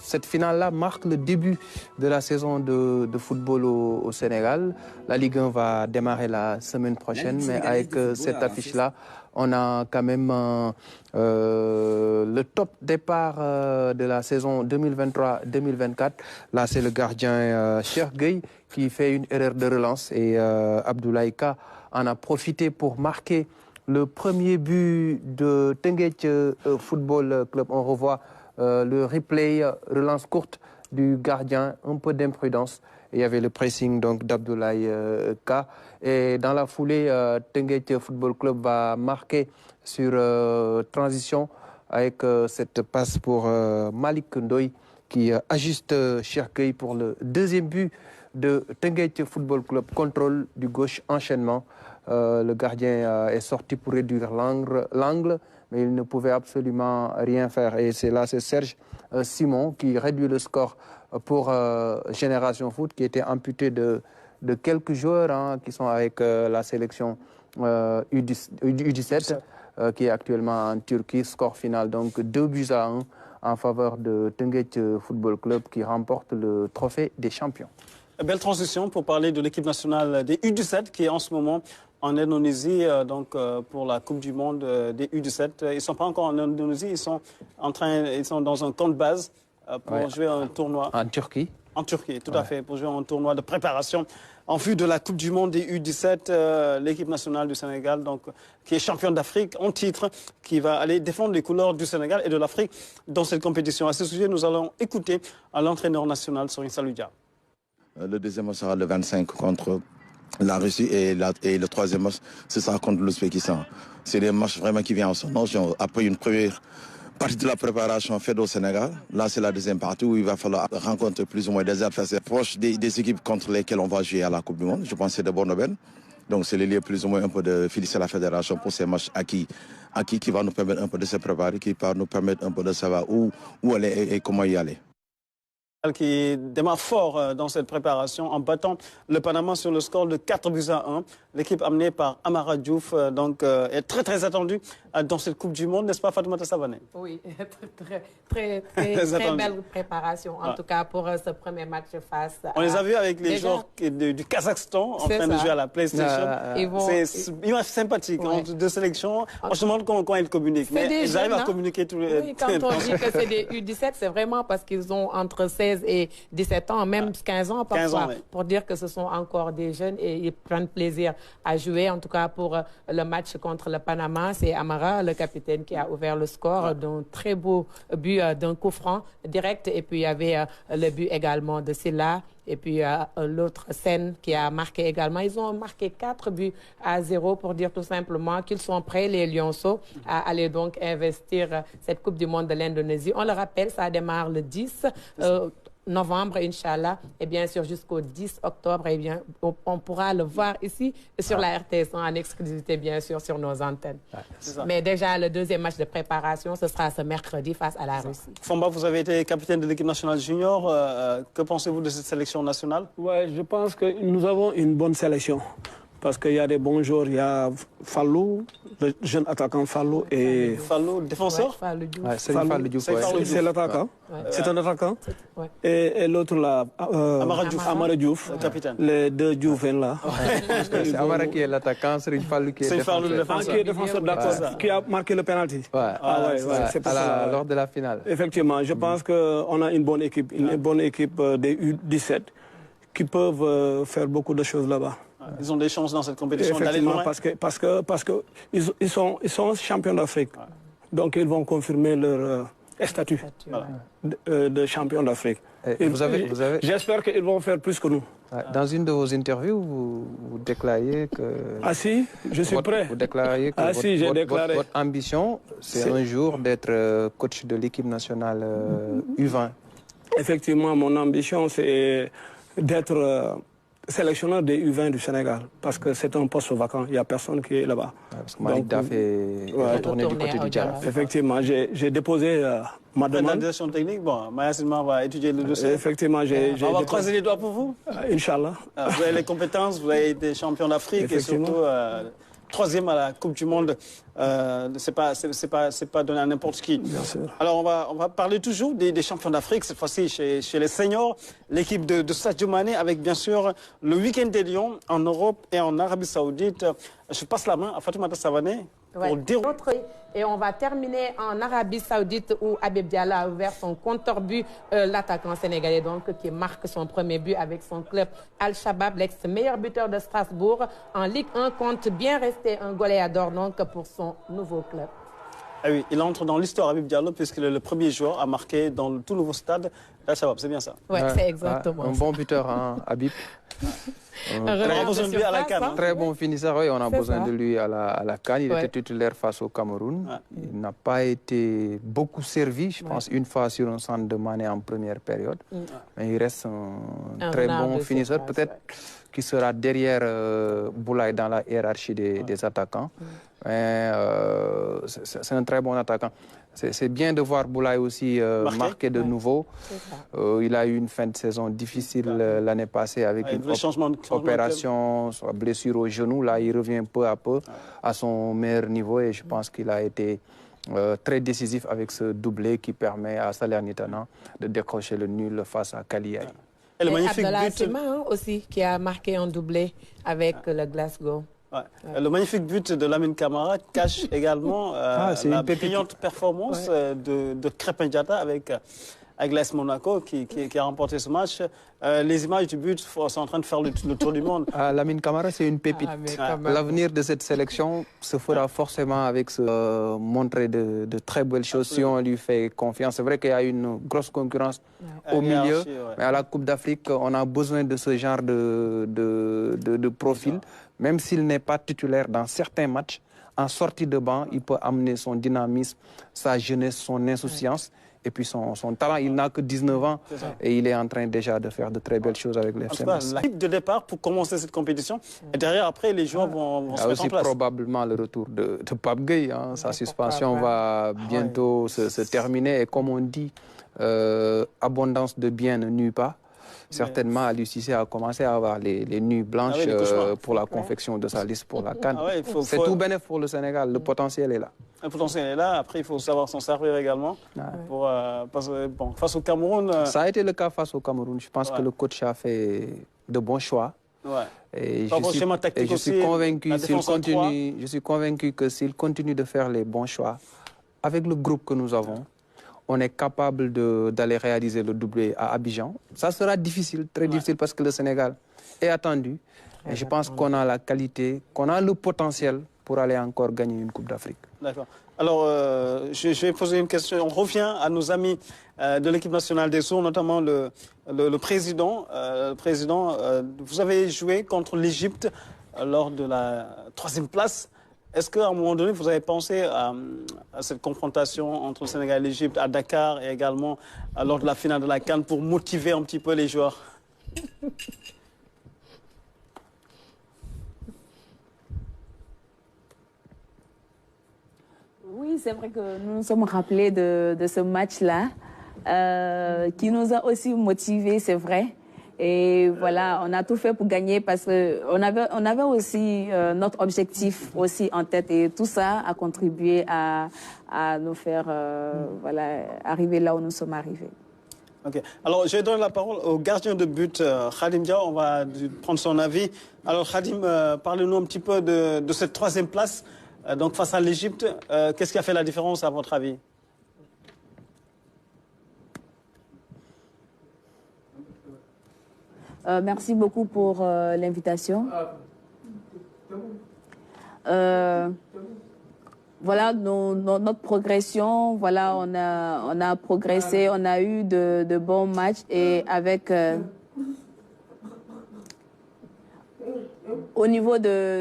cette finale-là marque le début de la saison de football au Sénégal. La Ligue 1 va démarrer la semaine prochaine, mais avec cette affiche-là, on a quand même le top départ de la saison 2023-2024. Là, c'est le gardien Cheikh Gueye qui fait une erreur de relance et Abdoulaye Ka en a profité pour marquer le premier but de Teungueth Football Club. On revoit le replay, relance courte du gardien, un peu d'imprudence. Il y avait le pressing donc d'Abdoulaye Ka. Et dans la foulée, Teungueth Football Club va marquer sur transition avec cette passe pour Malik Ndoye qui ajuste Cheikh Gueye pour le deuxième but de Teungueth Football Club. Contrôle du gauche, enchaînement. Le gardien est sorti pour réduire l'angle, mais il ne pouvait absolument rien faire. Et c'est Serge Simon qui réduit le score pour Génération Foot, qui était amputé de quelques joueurs qui sont avec la sélection U17, qui est actuellement en Turquie. Score final, donc 2-1 en faveur de Teungueth Football Club qui remporte le trophée des champions. Belle transition pour parler de l'équipe nationale des U17 qui est en ce moment en Indonésie pour la Coupe du Monde des U17. Ils ne sont pas encore en Indonésie, ils sont dans un camp de base pour jouer un tournoi. En Turquie. En Turquie, tout à fait, pour jouer un tournoi de préparation en vue de la Coupe du Monde des U17. L'équipe nationale du Sénégal, donc, qui est championne d'Afrique en titre, qui va aller défendre les couleurs du Sénégal et de l'Afrique dans cette compétition. À ce sujet, nous allons écouter l'entraîneur national, Sorin Saloudia. Le deuxième match sera le 25 contre la Russie et le troisième match, ce sera contre l'Ouzbékistan. C'est des matchs vraiment qui viennent en son nom. Après une première partie de la préparation faite au Sénégal. Là, c'est la deuxième partie où il va falloir rencontrer plus ou moins des adversaires proches des équipes contre lesquelles on va jouer à la Coupe du Monde. Je pense que c'est de bonnes nouvelles. Donc, c'est le lieu plus ou moins un peu de féliciter la fédération pour ces matchs acquis qui va nous permettre un peu de se préparer, qui va nous permettre un peu de savoir où aller et comment y aller. Qui démarre fort dans cette préparation en battant le Panama sur le score de 4-1. L'équipe amenée par Amara Diouf est très très attendue dans cette Coupe du Monde, n'est-ce pas Fatoumata Savané? Oui, très belle préparation en tout cas pour ce premier match face à... On les a vus avec les joueurs du Kazakhstan en train de jouer à la PlayStation. C'est sympathique, entre deux sélections. On se demande comment ils communiquent, mais ils arrivent à communiquer tous les... Oui, quand on dit que c'est des U17, c'est vraiment parce qu'ils ont entre 16 et 17 ans, même 15 ans parfois, pour dire que ce sont encore des jeunes et ils prennent plaisir à jouer. En tout cas, pour le match contre le Panama, c'est Amara, le capitaine, qui a ouvert le score d'un très beau but d'un coup franc direct. Et puis, il y avait le but également de Silla. Et puis, l'autre scène qui a marqué également. Ils ont marqué 4-0 pour dire tout simplement qu'ils sont prêts, les Lionceaux, à aller donc investir cette Coupe du Monde de l'Indonésie. On le rappelle, ça démarre le 10 novembre, Inch'Allah, et bien sûr jusqu'au 10 octobre, et bien, on pourra le voir ici sur la RTS en exclusivité, bien sûr, sur nos antennes. Mais déjà, le deuxième match de préparation, ce sera ce mercredi face à la Russie. Fomba, vous avez été capitaine de l'équipe nationale junior. Que pensez-vous de cette sélection nationale? Ouais, je pense que nous avons une bonne sélection. Parce qu'il y a des bons joueurs, il y a Fallou, le jeune attaquant Fallou et... Fallou, défenseur? C'est l'attaquant. C'est un attaquant. Et l'autre là, Amara Diouf, capitaine. Les deux Diouf là. C'est Amara qui est l'attaquant, c'est Fallou qui est défenseur. D'accord, qui a marqué le penalty. Lors de la finale. Effectivement, je pense qu'on a une bonne équipe, des U17 qui peuvent faire beaucoup de choses là-bas. Ils ont des chances dans cette compétition d'aller loin. Parce que ils sont champions d'Afrique. Donc ils vont confirmer leur statut de champion d'Afrique. J'espère qu'ils vont faire plus que nous. Dans une de vos interviews, vous déclariez que... Ah si, je suis prêt. Vous déclariez que votre ambition, c'est un jour d'être coach de l'équipe nationale U20. Effectivement, mon ambition, c'est d'être... sélectionneur des U20 du Sénégal, parce que c'est un poste vacant, il n'y a personne qui est là-bas. Parce que Malik Daf est retourné du côté du Jaraaf. Effectivement, j'ai déposé ma demande. La direction technique, Maya Silma va étudier le dossier. Effectivement, on va croiser les doigts pour vous. Inch'Allah. Vous avez les compétences, vous avez été champion d'Afrique et surtout troisième à la Coupe du Monde. C'est pas donné à n'importe qui. Bien sûr. Alors on va parler toujours des champions d'Afrique, cette fois-ci chez les seniors, l'équipe de Sadio Mané avec bien sûr le Week-end des Lions en Europe et en Arabie Saoudite. Je passe la main à Fatoumata Savané. Et on va terminer en Arabie Saoudite où Habib Diallo a ouvert son compteur but, l'attaquant sénégalais donc qui marque son premier but avec son club Al-Shabaab, l'ex-meilleur buteur de Strasbourg. En Ligue 1 compte bien rester un goléador donc pour son nouveau club. Ah oui, il entre dans l'histoire Habib Diallo puisqu'il est le premier joueur à marquer dans le tout nouveau stade Al-Shabaab, c'est bien ça? Oui, c'est exactement un bon buteur, hein, Habib. Très bon finisseur, oui, on a besoin de lui à la CAN. Il était titulaire face au Cameroun. Il n'a pas été beaucoup servi, je pense, une fois sur un centre de Mané en première période. Mais il reste un très bon finisseur, peut-être qui sera derrière Boulaye dans la hiérarchie des attaquants. Mais c'est un très bon attaquant. C'est bien de voir Boulaye aussi marquer de nouveau. Il a eu une fin de saison difficile l'année passée avec une opération, soit blessure au genou. Là, il revient peu à peu à son meilleur niveau et je pense qu'il a été très décisif avec ce doublé qui permet à Salernitana de décrocher le nul face à Cagliari. Et le magnifique but aussi qui a marqué un doublé avec le Glasgow. Le magnifique but de Lamine Camara cache également la brillante performance de Crépin Diatta avec l'AS Monaco qui a remporté ce match. Les images du but sont en train de faire le tour du monde. Lamine Camara, c'est une pépite. L'avenir de cette sélection se fera forcément avec montrer de très belles choses si on lui fait confiance. C'est vrai qu'il y a une grosse concurrence au milieu, mais à la Coupe d'Afrique, on a besoin de ce genre de profil. Même s'il n'est pas titulaire dans certains matchs, en sortie de banc, il peut amener son dynamisme, sa jeunesse, son insouciance. Et puis son talent, il n'a que 19 ans et il est en train déjà de faire de très belles choses avec le FC Metz. L'équipe de départ pour commencer cette compétition, et derrière, après, les joueurs vont se mettre en place. Probablement le retour de Pape Gueye. Hein. Sa suspension va bientôt se terminer. Et comme on dit, abondance de biens ne nuit pas. Certainement, Aliou Cissé a commencé à avoir les nuits blanches pour la confection de sa liste pour la CAN. C'est tout bénéf pour le Sénégal. Le potentiel est là. Le potentiel est là. Après, il faut savoir s'en servir également. Face au Cameroun... Ça a été le cas face au Cameroun. Je pense que le coach a fait de bons choix. Et je suis convaincu que s'il continue de faire les bons choix, avec le groupe que nous avons, on est capable d'aller réaliser le doublé à Abidjan. Ça sera difficile, très difficile, parce que le Sénégal est attendu. Et je pense qu'on a la qualité, qu'on a le potentiel pour aller encore gagner une Coupe d'Afrique. D'accord. Alors, je vais poser une question. On revient à nos amis de l'équipe nationale des Sourds, notamment le président. Vous avez joué contre l'Égypte lors de la 3e place. Est-ce qu'à un moment donné, vous avez pensé à cette confrontation entre le Sénégal et l'Égypte à Dakar et également lors de la finale de la CAN pour motiver un petit peu les joueurs? Oui, c'est vrai que nous nous sommes rappelés de ce match-là, qui nous a aussi motivés, c'est vrai. Et voilà, on a tout fait pour gagner parce qu'on avait aussi notre objectif aussi en tête. Et tout ça a contribué à nous faire arriver là où nous sommes arrivés. Ok. Alors, je vais donner la parole au gardien de but, Khadim Dia. On va prendre son avis. Alors, Khadim, parlez-nous un petit peu de cette 3e place. Donc, face à l'Égypte, qu'est-ce qui a fait la différence à votre avis? Merci beaucoup pour l'invitation. Voilà notre progression. Voilà, on a progressé, on a eu de bons matchs et avec au niveau des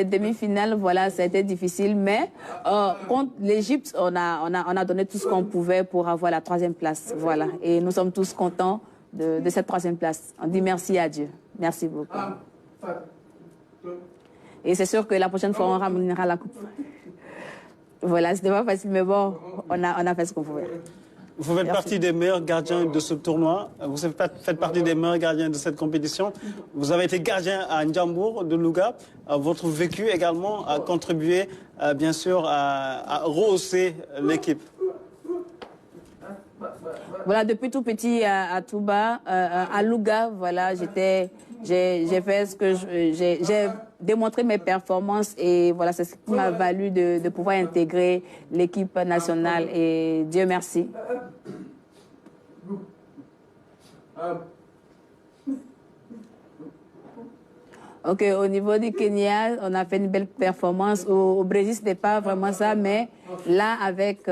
demi-finales, voilà, ça a été difficile, mais contre l'Égypte, on a donné tout ce qu'on pouvait pour avoir la 3e place. Voilà, et nous sommes tous contents de cette 3e place. On dit merci à Dieu. Merci beaucoup. Et c'est sûr que la prochaine fois, on ramènera la coupe. Voilà, c'était pas facile, mais bon, on a fait ce qu'on pouvait. Vous faites partie des meilleurs gardiens de ce tournoi. Vous faites partie des meilleurs gardiens de cette compétition. Vous avez été gardien à Ndiambour de Louga. Votre vécu également a contribué, bien sûr, à rehausser l'équipe. Voilà, depuis tout petit à Touba, à Louga, voilà, j'ai fait ce que j'ai démontré mes performances et voilà, c'est ce qui m'a valu de pouvoir intégrer l'équipe nationale et Dieu merci. Ok, au niveau du Kenya, on a fait une belle performance. Au Brésil, ce n'était pas vraiment ça, mais là, avec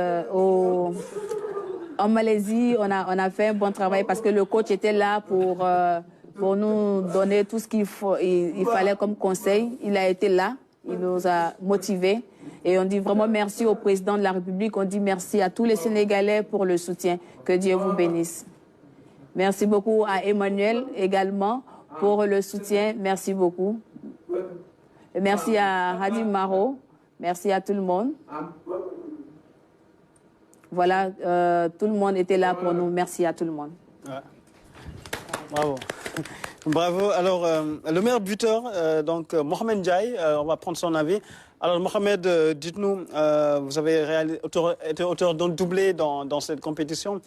en Malaisie, on a fait un bon travail parce que le coach était là pour nous donner tout ce qu'il fallait comme conseil. Il a été là, il nous a motivés. Et on dit vraiment merci au président de la République, on dit merci à tous les Sénégalais pour le soutien. Que Dieu vous bénisse. Merci beaucoup à Emmanuel également pour le soutien. Merci beaucoup. Et merci à Hadim Maro. Merci à tout le monde. Voilà, tout le monde était là pour nous. Merci à tout le monde. Ouais. Bravo. Bravo. Alors, le meilleur buteur, donc Mohamed Ndiaye, on va prendre son avis. Alors, Mohamed, dites-nous, vous avez été auteur d'un doublé dans cette compétition.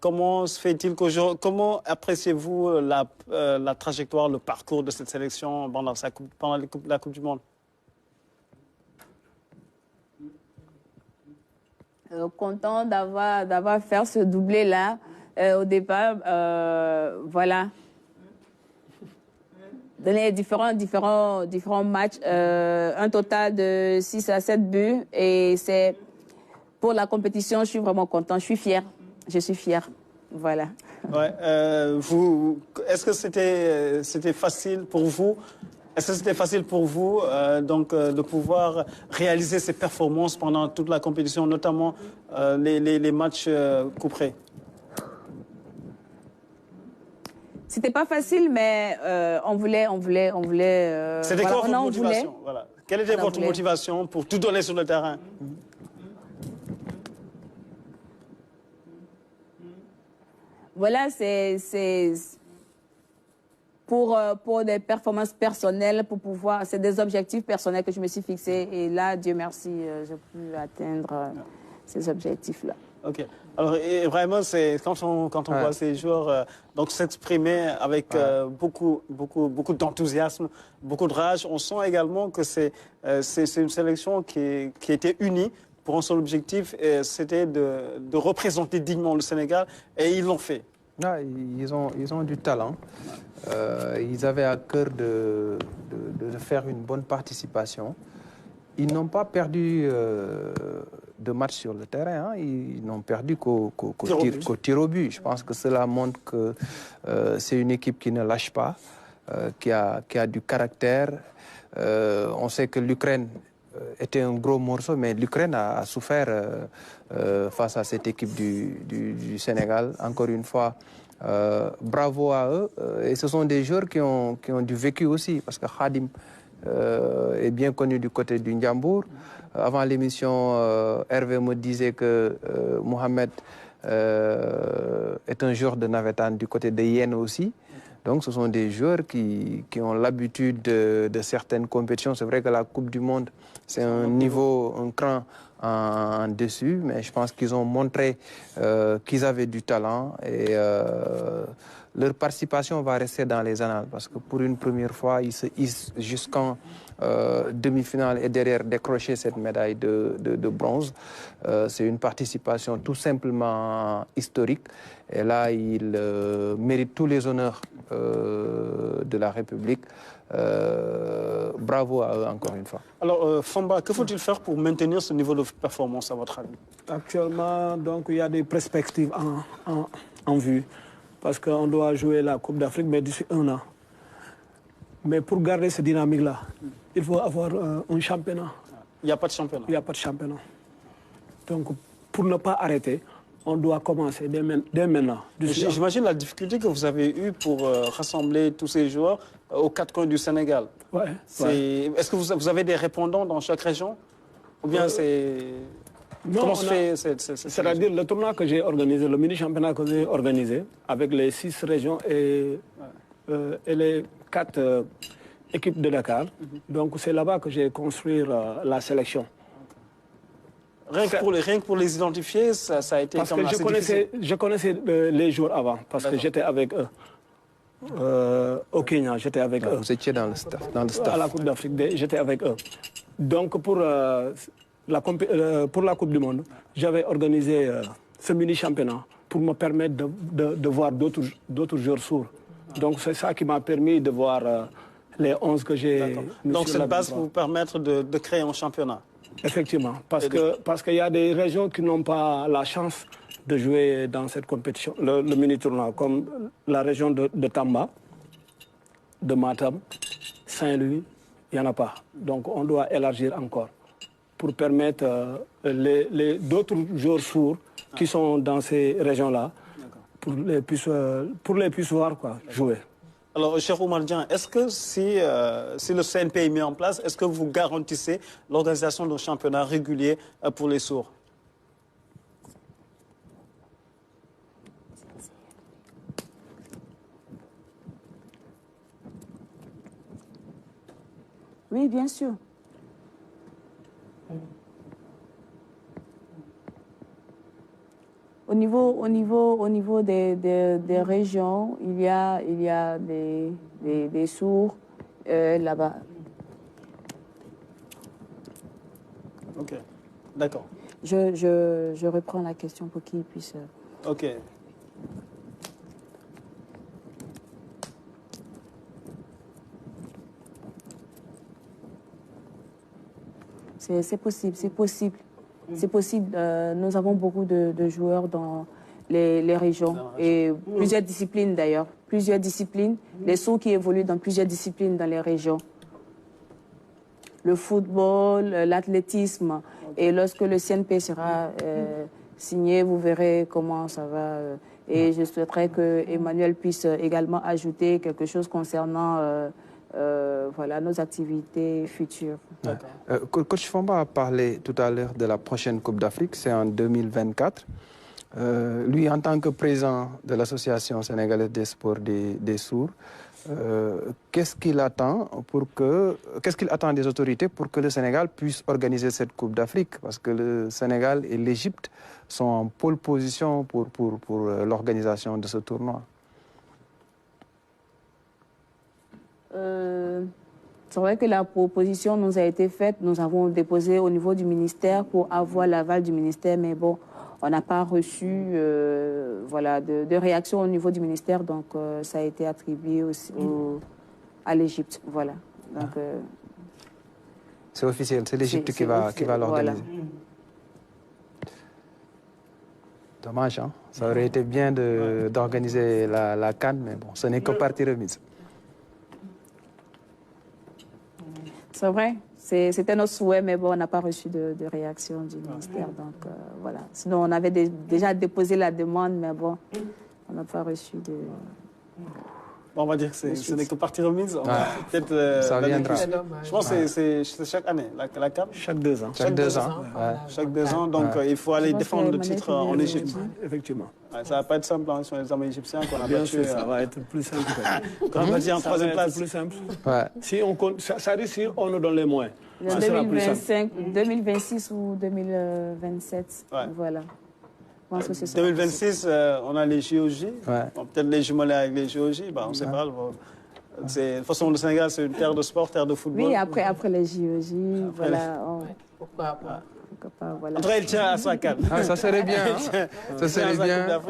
Comment se fait-il qu'aujourd'hui, comment appréciez-vous la trajectoire, le parcours de cette sélection pendant la Coupe du Monde? Content d'avoir fait ce doublé-là. Au départ, voilà. Dans les différents matchs, un total de 6 à 7 buts. Et c'est pour la compétition, je suis vraiment content. Je suis fière. Je suis fière. Voilà. Ouais, est-ce que c'était facile pour vous? Est-ce que c'était facile pour vous de pouvoir réaliser ces performances pendant toute la compétition, notamment les matchs couperés? C'était pas facile, mais on voulait. C'était quoi votre motivation? Voilà. Quelle était votre motivation pour tout donner sur le terrain? Voilà, c'est pour des performances personnelles, c'est des objectifs personnels que je me suis fixés. Et là, Dieu merci, j'ai pu atteindre ces objectifs-là. Ok. Alors, et vraiment, c'est quand on voit ces joueurs donc s'exprimer avec beaucoup d'enthousiasme, beaucoup de rage, on sent également que c'est une sélection qui était unie pour un seul objectif, c'était de représenter dignement le Sénégal, et ils l'ont fait. Ah, ils ont du talent. Ils avaient à cœur de faire une bonne participation. Ils n'ont pas perdu de match sur le terrain. Hein. Ils n'ont perdu qu'au tir au but. Je pense que cela montre que c'est une équipe qui ne lâche pas, qui a du caractère. On sait que l'Ukraine était un gros morceau, mais l'Ukraine a souffert face à cette équipe du Sénégal. Encore une fois, bravo à eux. Et ce sont des joueurs qui ont du vécu aussi, parce que Khadim est bien connu du côté du Ndiambour. Avant l'émission, Hervé me disait que Mohamed est un joueur de Navetan du côté de Yen aussi. Donc ce sont des joueurs qui ont l'habitude de certaines compétitions. C'est vrai que la Coupe du Monde, c'est un niveau, un cran en dessus, mais je pense qu'ils ont montré qu'ils avaient du talent et leur participation va rester dans les annales parce que pour une première fois, ils se hissent jusqu'en demi-finale et derrière décrocher cette médaille de bronze. C'est une participation tout simplement historique et là, ils méritent tous les honneurs de la République. Bravo à eux encore une fois. Alors, Famba, que faut-il faire pour maintenir ce niveau de performance à votre avis? Actuellement, donc, il y a des perspectives en vue. Parce qu'on doit jouer la Coupe d'Afrique, mais d'ici 1 an. Mais pour garder cette dynamique-là, il faut avoir un championnat. Il n'y a pas de championnat? Il n'y a pas de championnat. Donc, pour ne pas arrêter, on doit commencer dès maintenant. J'imagine la difficulté que vous avez eue pour rassembler tous ces joueurs aux 4 coins du Sénégal. Ouais. Est-ce que vous avez des répondants dans chaque région? Ou bien c'est... Non, comment se fait c'est-à-dire le tournoi que j'ai organisé, le mini-championnat que j'ai organisé, avec les 6 régions et les 4 équipes de Dakar. Donc c'est là-bas que j'ai construit la sélection. Rien que pour les identifier, ça a été parce quand même que assez difficile. Je connaissais les joueurs avant, parce que j'étais avec eux. Au Kenya, j'étais avec eux. Vous étiez dans le staff. À la Coupe d'Afrique, j'étais avec eux. Donc pour la Coupe du Monde, j'avais organisé ce mini-championnat pour me permettre de voir d'autres joueurs sourds. Donc c'est ça qui m'a permis de voir les 11 que j'ai... Donc cette base pour vous permettre de créer un championnat? Effectivement, parce qu'il y a des régions qui n'ont pas la chance de jouer dans cette compétition, le mini-tournoi, comme la région de Tamba, de Matam, Saint-Louis, il n'y en a pas. Donc on doit élargir encore pour permettre d'autres joueurs sourds qui sont dans ces régions-là, pour les puissent voir jouer. Alors, cher Oumar Dian, est-ce que si le CNP est mis en place, est-ce que vous garantissez l'organisation d'un championnat régulier pour les sourds? Oui, bien sûr. Au niveau des régions, il y a des sourds là-bas. Ok, d'accord. Je reprends la question pour qu'ils puissent... Ok. C'est possible, c'est possible. C'est possible. Nous avons beaucoup de joueurs dans les régions et plusieurs disciplines d'ailleurs. Plusieurs disciplines. Les sourds qui évoluent dans plusieurs disciplines dans les régions. le football, l'athlétisme. Et lorsque le CNP sera signé, vous verrez comment ça va. Et je souhaiterais que Emmanuel puisse également ajouter quelque chose concernant voilà, nos activités futures. Coach Fomba a parlé tout à l'heure de la prochaine Coupe d'Afrique, c'est en 2024. Lui, en tant que président de l'Association sénégalaise des sports des sourds, qu'est-ce qu'il attend des autorités pour que le Sénégal puisse organiser cette Coupe d'Afrique? Parce que le Sénégal et l'Égypte sont en pole position pour l'organisation de ce tournoi. C'est vrai que la proposition nous a été faite. Nous avons déposé au niveau du ministère pour avoir l'aval du ministère, mais bon, on n'a pas reçu voilà, de réaction au niveau du ministère, donc ça a été attribué aussi à l'Égypte. Voilà. Donc, c'est officiel, c'est l'Égypte qui va l'organiser. Voilà. Dommage, hein? Ça aurait été bien d'organiser la CAN, mais bon, ce n'est que partie remise. C'est vrai, c'était notre souhait, mais bon, on n'a pas reçu de réaction du ministère. Donc, voilà. Sinon, on avait déjà déposé la demande, mais bon, on n'a pas reçu de... Bon, on va dire que ce n'est que partie remise. Peut-être ça viendra. Je pense que c'est chaque année, la CAN. Chaque 2 ans. Chaque 2 ans. Chaque 2 ans, donc il faut aller défendre le titre en Égypte. Effectivement. Ça ne va pas être simple hein, sur les armées égyptiens qu'on a Bien battu. sûr, ça va être plus simple. Quand on va dire en troisième place. Plus simple. Si on compte, ça dit si on nous donne les moyens. 2026 ou 2027. Voilà. 2026, on a les JOJ. Bon, peut-être les jumelés avec les JOJ, on ne sait pas. De toute façon, le Sénégal, c'est une terre de sport, terre de football. Oui, après les JOJ, voilà. Pourquoi pas? Voilà. En tout cas, il tient à sa canne. Ça serait bien. Hein? Ça serait bien.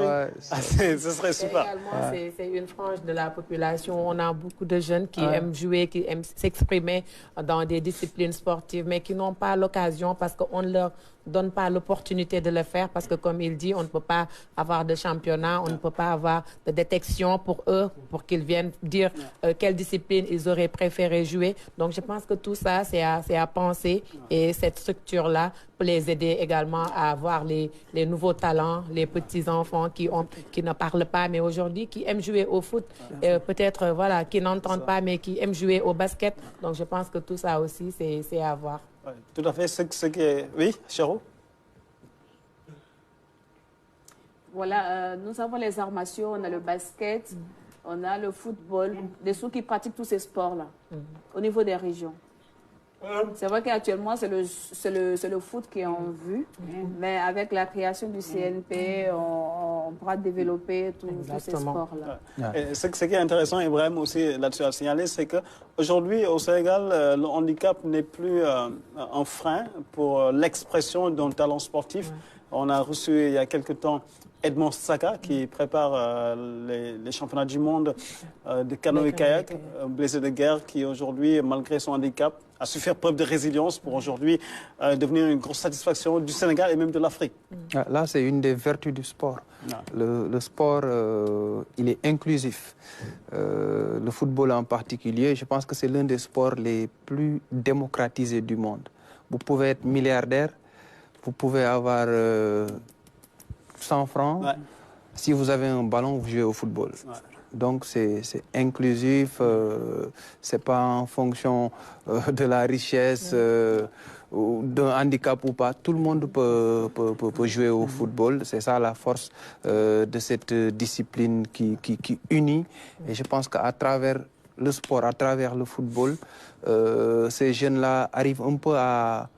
Ce serait super. C'est une frange de la population. On a beaucoup de jeunes qui aiment jouer, qui aiment s'exprimer dans des disciplines sportives, mais qui n'ont pas l'occasion parce qu'on ne leur donne pas l'opportunité de le faire parce que, comme il dit, on ne peut pas avoir de championnat, on ne peut pas avoir de détection pour eux, pour qu'ils viennent dire quelle discipline ils auraient préféré jouer. Donc, je pense que tout ça, c'est à penser et cette structure-là peut les aider également à avoir les nouveaux talents, les petits-enfants qui ne parlent pas, mais aujourd'hui, qui aiment jouer au foot, peut-être, voilà, qui n'entendent pas, mais qui aiment jouer au basket. Donc, je pense que tout ça aussi, c'est à voir. Oui, tout à fait. Ce qui est... Oui, Charo? Voilà, nous avons les arts martiaux, on a le basket, on a le football, des ceux qui pratiquent tous ces sports-là, au niveau des régions. C'est vrai qu'actuellement, c'est le foot qui est en vue, mais avec la création du CNP, on pourra développer tous ces sports-là. Ce qui est intéressant, Ibrahim, aussi là-dessus à signaler, c'est qu'aujourd'hui, au Sénégal, le handicap n'est plus un frein pour l'expression d'un talent sportif. On a reçu il y a quelque temps Edmond Saka qui prépare les championnats du monde de canoë-kayak, blessé de guerre, qui aujourd'hui, malgré son handicap, a su faire preuve de résilience pour aujourd'hui devenir une grosse satisfaction du Sénégal et même de l'Afrique. Là, c'est une des vertus du sport. Le sport, il est inclusif. Le football en particulier, je pense que c'est l'un des sports les plus démocratisés du monde. Vous pouvez être milliardaire, vous pouvez avoir 100 francs. Si vous avez un ballon, vous jouez au football. Donc c'est inclusif, c'est pas en fonction de la richesse, d'un handicap ou pas. Tout le monde peut jouer au football. C'est ça la force de cette discipline qui unit. Et je pense qu'à travers le sport, à travers le football, ces jeunes-là arrivent un peu à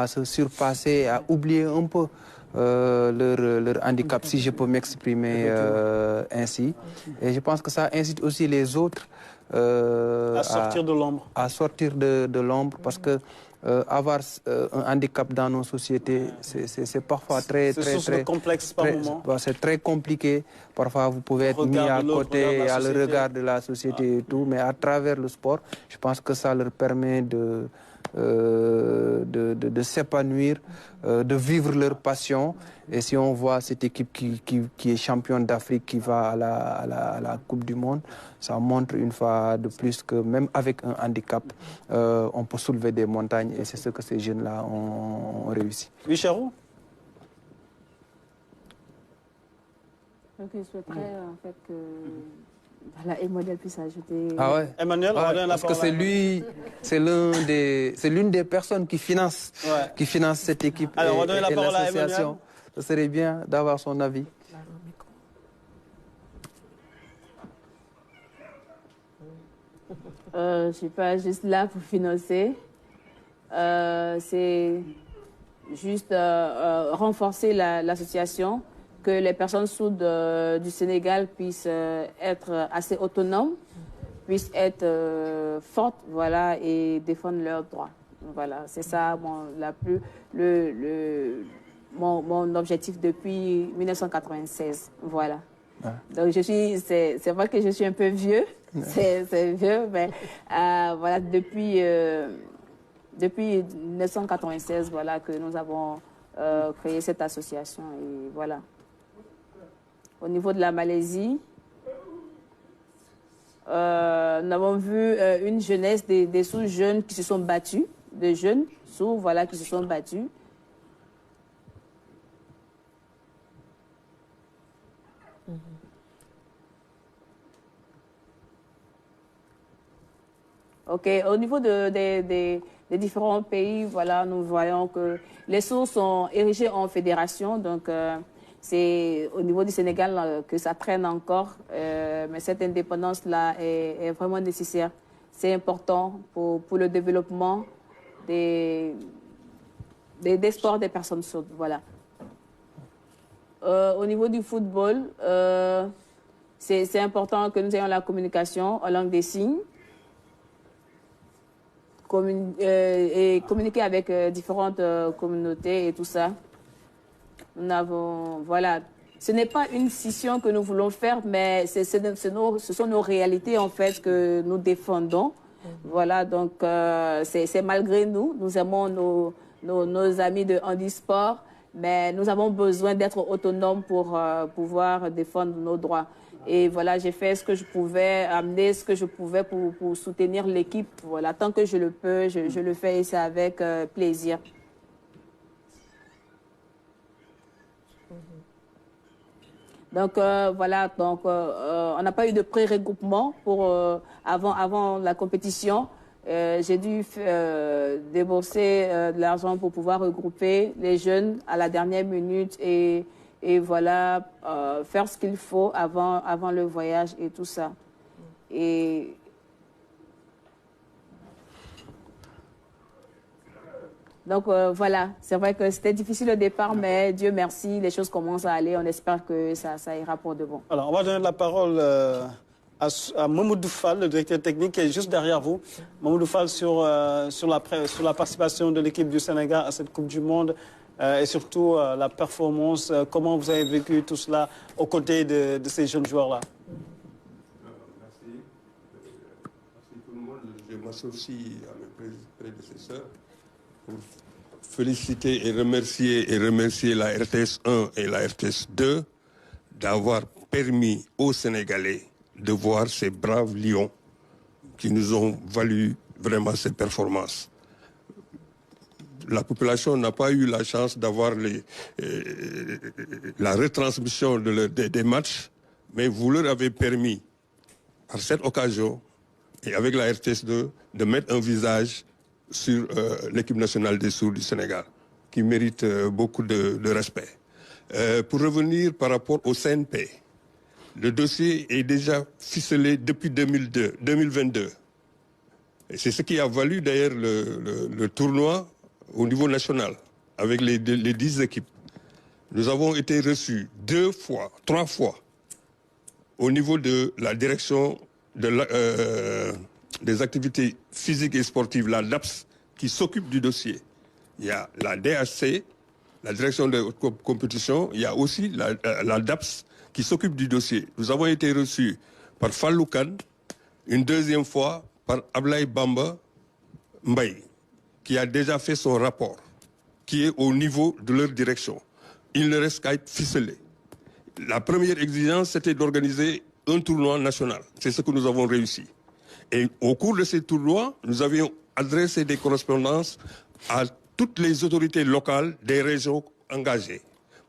se surpasser, à oublier un peu leur handicap, si je peux m'exprimer ainsi. Et je pense que ça incite aussi les autres à sortir de l'ombre. À sortir de l'ombre, parce que avoir un handicap dans nos sociétés, c'est parfois très complexe par moment. C'est très compliqué. Parfois, vous pouvez être mis à côté à le regard de la société et tout, mais à travers le sport, je pense que ça leur permet de s'épanouir, de vivre leur passion. Et si on voit cette équipe qui est championne d'Afrique, qui va à la Coupe du Monde, ça montre une fois de plus que même avec un handicap, on peut soulever des montagnes. Et c'est ce que ces jeunes-là ont réussi. Oui, Chérou? Donc, je souhaiterais en fait que voilà, Emmanuel puisse ajouter. Ah ouais. Emmanuel, on donne la parce que c'est l'une des personnes qui finance cette équipe. Alors, on va donner la parole à Emmanuel. Ce serait bien d'avoir son avis. Je ne suis pas juste là pour financer. C'est juste renforcer l'association, que les personnes sourdes du Sénégal puissent être assez autonomes, puissent être fortes, voilà, et défendre leurs droits. Voilà, c'est ça mon objectif depuis 1996. Voilà. Ah. Donc c'est vrai que je suis un peu vieux, c'est vieux, mais voilà, depuis 1996, voilà, que nous avons créé cette association et voilà. Au niveau de la Malaisie, nous avons vu une jeunesse des sourds jeunes qui se sont battus, de jeunes sourds, voilà, qui se sont battus. Ok, au niveau des différents pays, voilà, nous voyons que les sourds sont érigés en fédération, donc c'est au niveau du Sénégal que ça traîne encore, mais cette indépendance-là est vraiment nécessaire. C'est important pour le développement des sports des personnes sourdes, voilà. Au niveau du football, c'est important que nous ayons la communication en langue des signes et communiquer avec différentes communautés et tout ça. Nous avons, voilà, ce n'est pas une scission que nous voulons faire, mais ce sont nos réalités en fait que nous défendons. Voilà, donc c'est malgré nous, nous aimons nos amis de handisport, mais nous avons besoin d'être autonomes pour pouvoir défendre nos droits. Et voilà, j'ai fait ce que je pouvais, amener ce que je pouvais pour soutenir l'équipe. Voilà, tant que je le peux, je le fais et c'est avec plaisir. Donc voilà, donc on n'a pas eu de pré-regroupement avant la compétition. J'ai dû débourser de l'argent pour pouvoir regrouper les jeunes à la dernière minute et voilà, faire ce qu'il faut avant le voyage et tout ça. Et donc voilà, c'est vrai que c'était difficile au départ, mais Dieu merci, les choses commencent à aller. On espère que ça ira pour de bon. Alors, on va donner la parole à Mamoudou Fall, le directeur technique, qui est juste derrière vous. Mamoudou Fall, sur la participation de l'équipe du Sénégal à cette Coupe du Monde et surtout la performance. Comment vous avez vécu tout cela aux côtés de ces jeunes joueurs-là? Merci. Merci tout le monde. Je m'associe à mes prédécesseurs pour féliciter et remercier la RTS 1 et la RTS 2 d'avoir permis aux Sénégalais de voir ces braves lions qui nous ont valu vraiment ces performances. La population n'a pas eu la chance d'avoir la retransmission des matchs, mais vous leur avez permis, par cette occasion, et avec la RTS 2, de mettre un visage sur l'équipe nationale des sourds du Sénégal, qui mérite beaucoup de respect. Pour revenir par rapport au CNP, le dossier est déjà ficelé depuis 2022. Et c'est ce qui a valu d'ailleurs le tournoi au niveau national, avec les 10 équipes. Nous avons été reçus 3 fois, au niveau de la direction des activités physiques et sportives, la DAPS, qui s'occupe du dossier. Il y a la DHC, la direction de compétition, il y a aussi la DAPS qui s'occupe du dossier. Nous avons été reçus par Falloukan, une deuxième fois par Ablaye Bamba Mbaye, qui a déjà fait son rapport, qui est au niveau de leur direction. Il ne reste qu'à être ficelé. La première exigence, c'était d'organiser un tournoi national. C'est ce que nous avons réussi. Et au cours de ces tournois, nous avions adressé des correspondances à toutes les autorités locales des régions engagées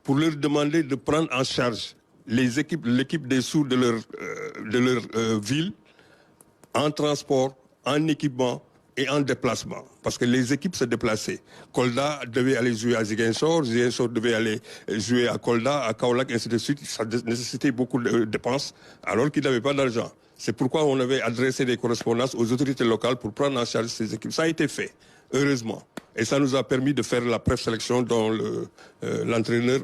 pour leur demander de prendre en charge l'équipe des sourds de leur ville en transport, en équipement et en déplacement. Parce que les équipes se déplaçaient. Kolda devait aller jouer à Ziguinchor, Ziguinchor devait aller jouer à Kolda, à Kaolack, ainsi de suite. Ça nécessitait beaucoup de dépenses alors qu'ils n'avaient pas d'argent. C'est pourquoi on avait adressé des correspondances aux autorités locales pour prendre en charge ces équipes. Ça a été fait, heureusement. Et ça nous a permis de faire la présélection dont l'entraîneur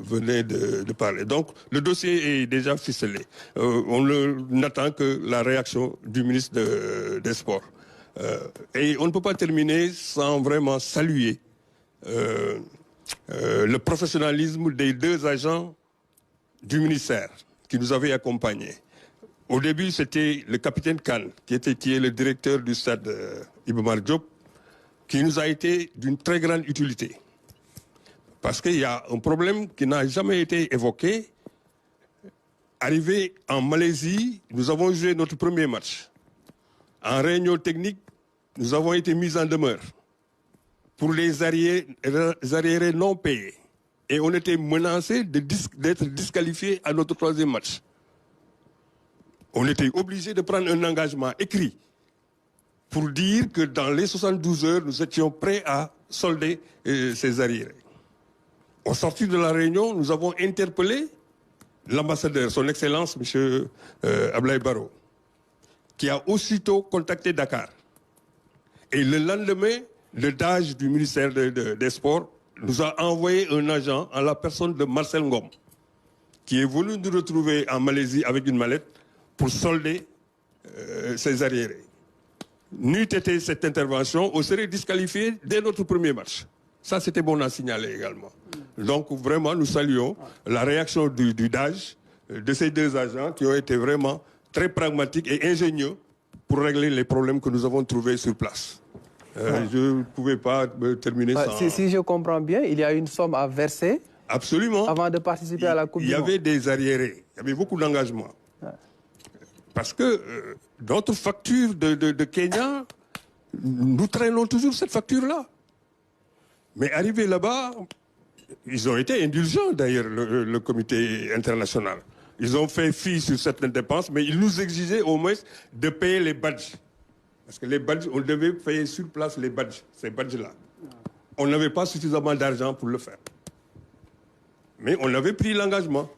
venait de parler. Donc, le dossier est déjà ficelé. On n'attend que la réaction du ministre des Sports. Et on ne peut pas terminer sans vraiment saluer le professionnalisme des 2 agents du ministère qui nous avaient accompagnés. Au début, c'était le capitaine Khan, qui est le directeur du stade Iba Mar Diop, qui nous a été d'une très grande utilité. Parce qu'il y a un problème qui n'a jamais été évoqué. Arrivé en Malaisie, nous avons joué notre premier match. En réunion technique, nous avons été mis en demeure pour les arriérés non payés. Et on était menacé d'être disqualifiés à notre 3e match. On était obligé de prendre un engagement écrit pour dire que dans les 72 heures, nous étions prêts à solder ces arriérés. Au sortir de la réunion, nous avons interpellé l'ambassadeur, son Excellence, M. Ablaye Baro, qui a aussitôt contacté Dakar. Et le lendemain, le DAGE du ministère des Sports nous a envoyé un agent en la personne de Marcel Ngom, qui est venu nous retrouver en Malaisie avec une mallette pour solder ces arriérés. N'eût été cette intervention, on serait disqualifié dès notre premier match. Ça, c'était bon à signaler également. Donc, vraiment, nous saluons la réaction du DAGE, de ces 2 agents qui ont été vraiment très pragmatiques et ingénieux pour régler les problèmes que nous avons trouvés sur place. Je ne pouvais pas terminer sans... Si je comprends bien, il y a une somme à verser. Absolument. Avant de participer à la Coupe du Monde. Il y avait des arriérés, il y avait beaucoup d'engagement. Parce que notre facture de Kenya, nous traînons toujours cette facture-là. Mais arrivé là-bas, ils ont été indulgents d'ailleurs, le comité international. Ils ont fait fi sur certaines dépenses, mais ils nous exigeaient au moins de payer les badges. Parce que les badges, on devait payer sur place les badges, ces badges-là. On n'avait pas suffisamment d'argent pour le faire. Mais on avait pris l'engagement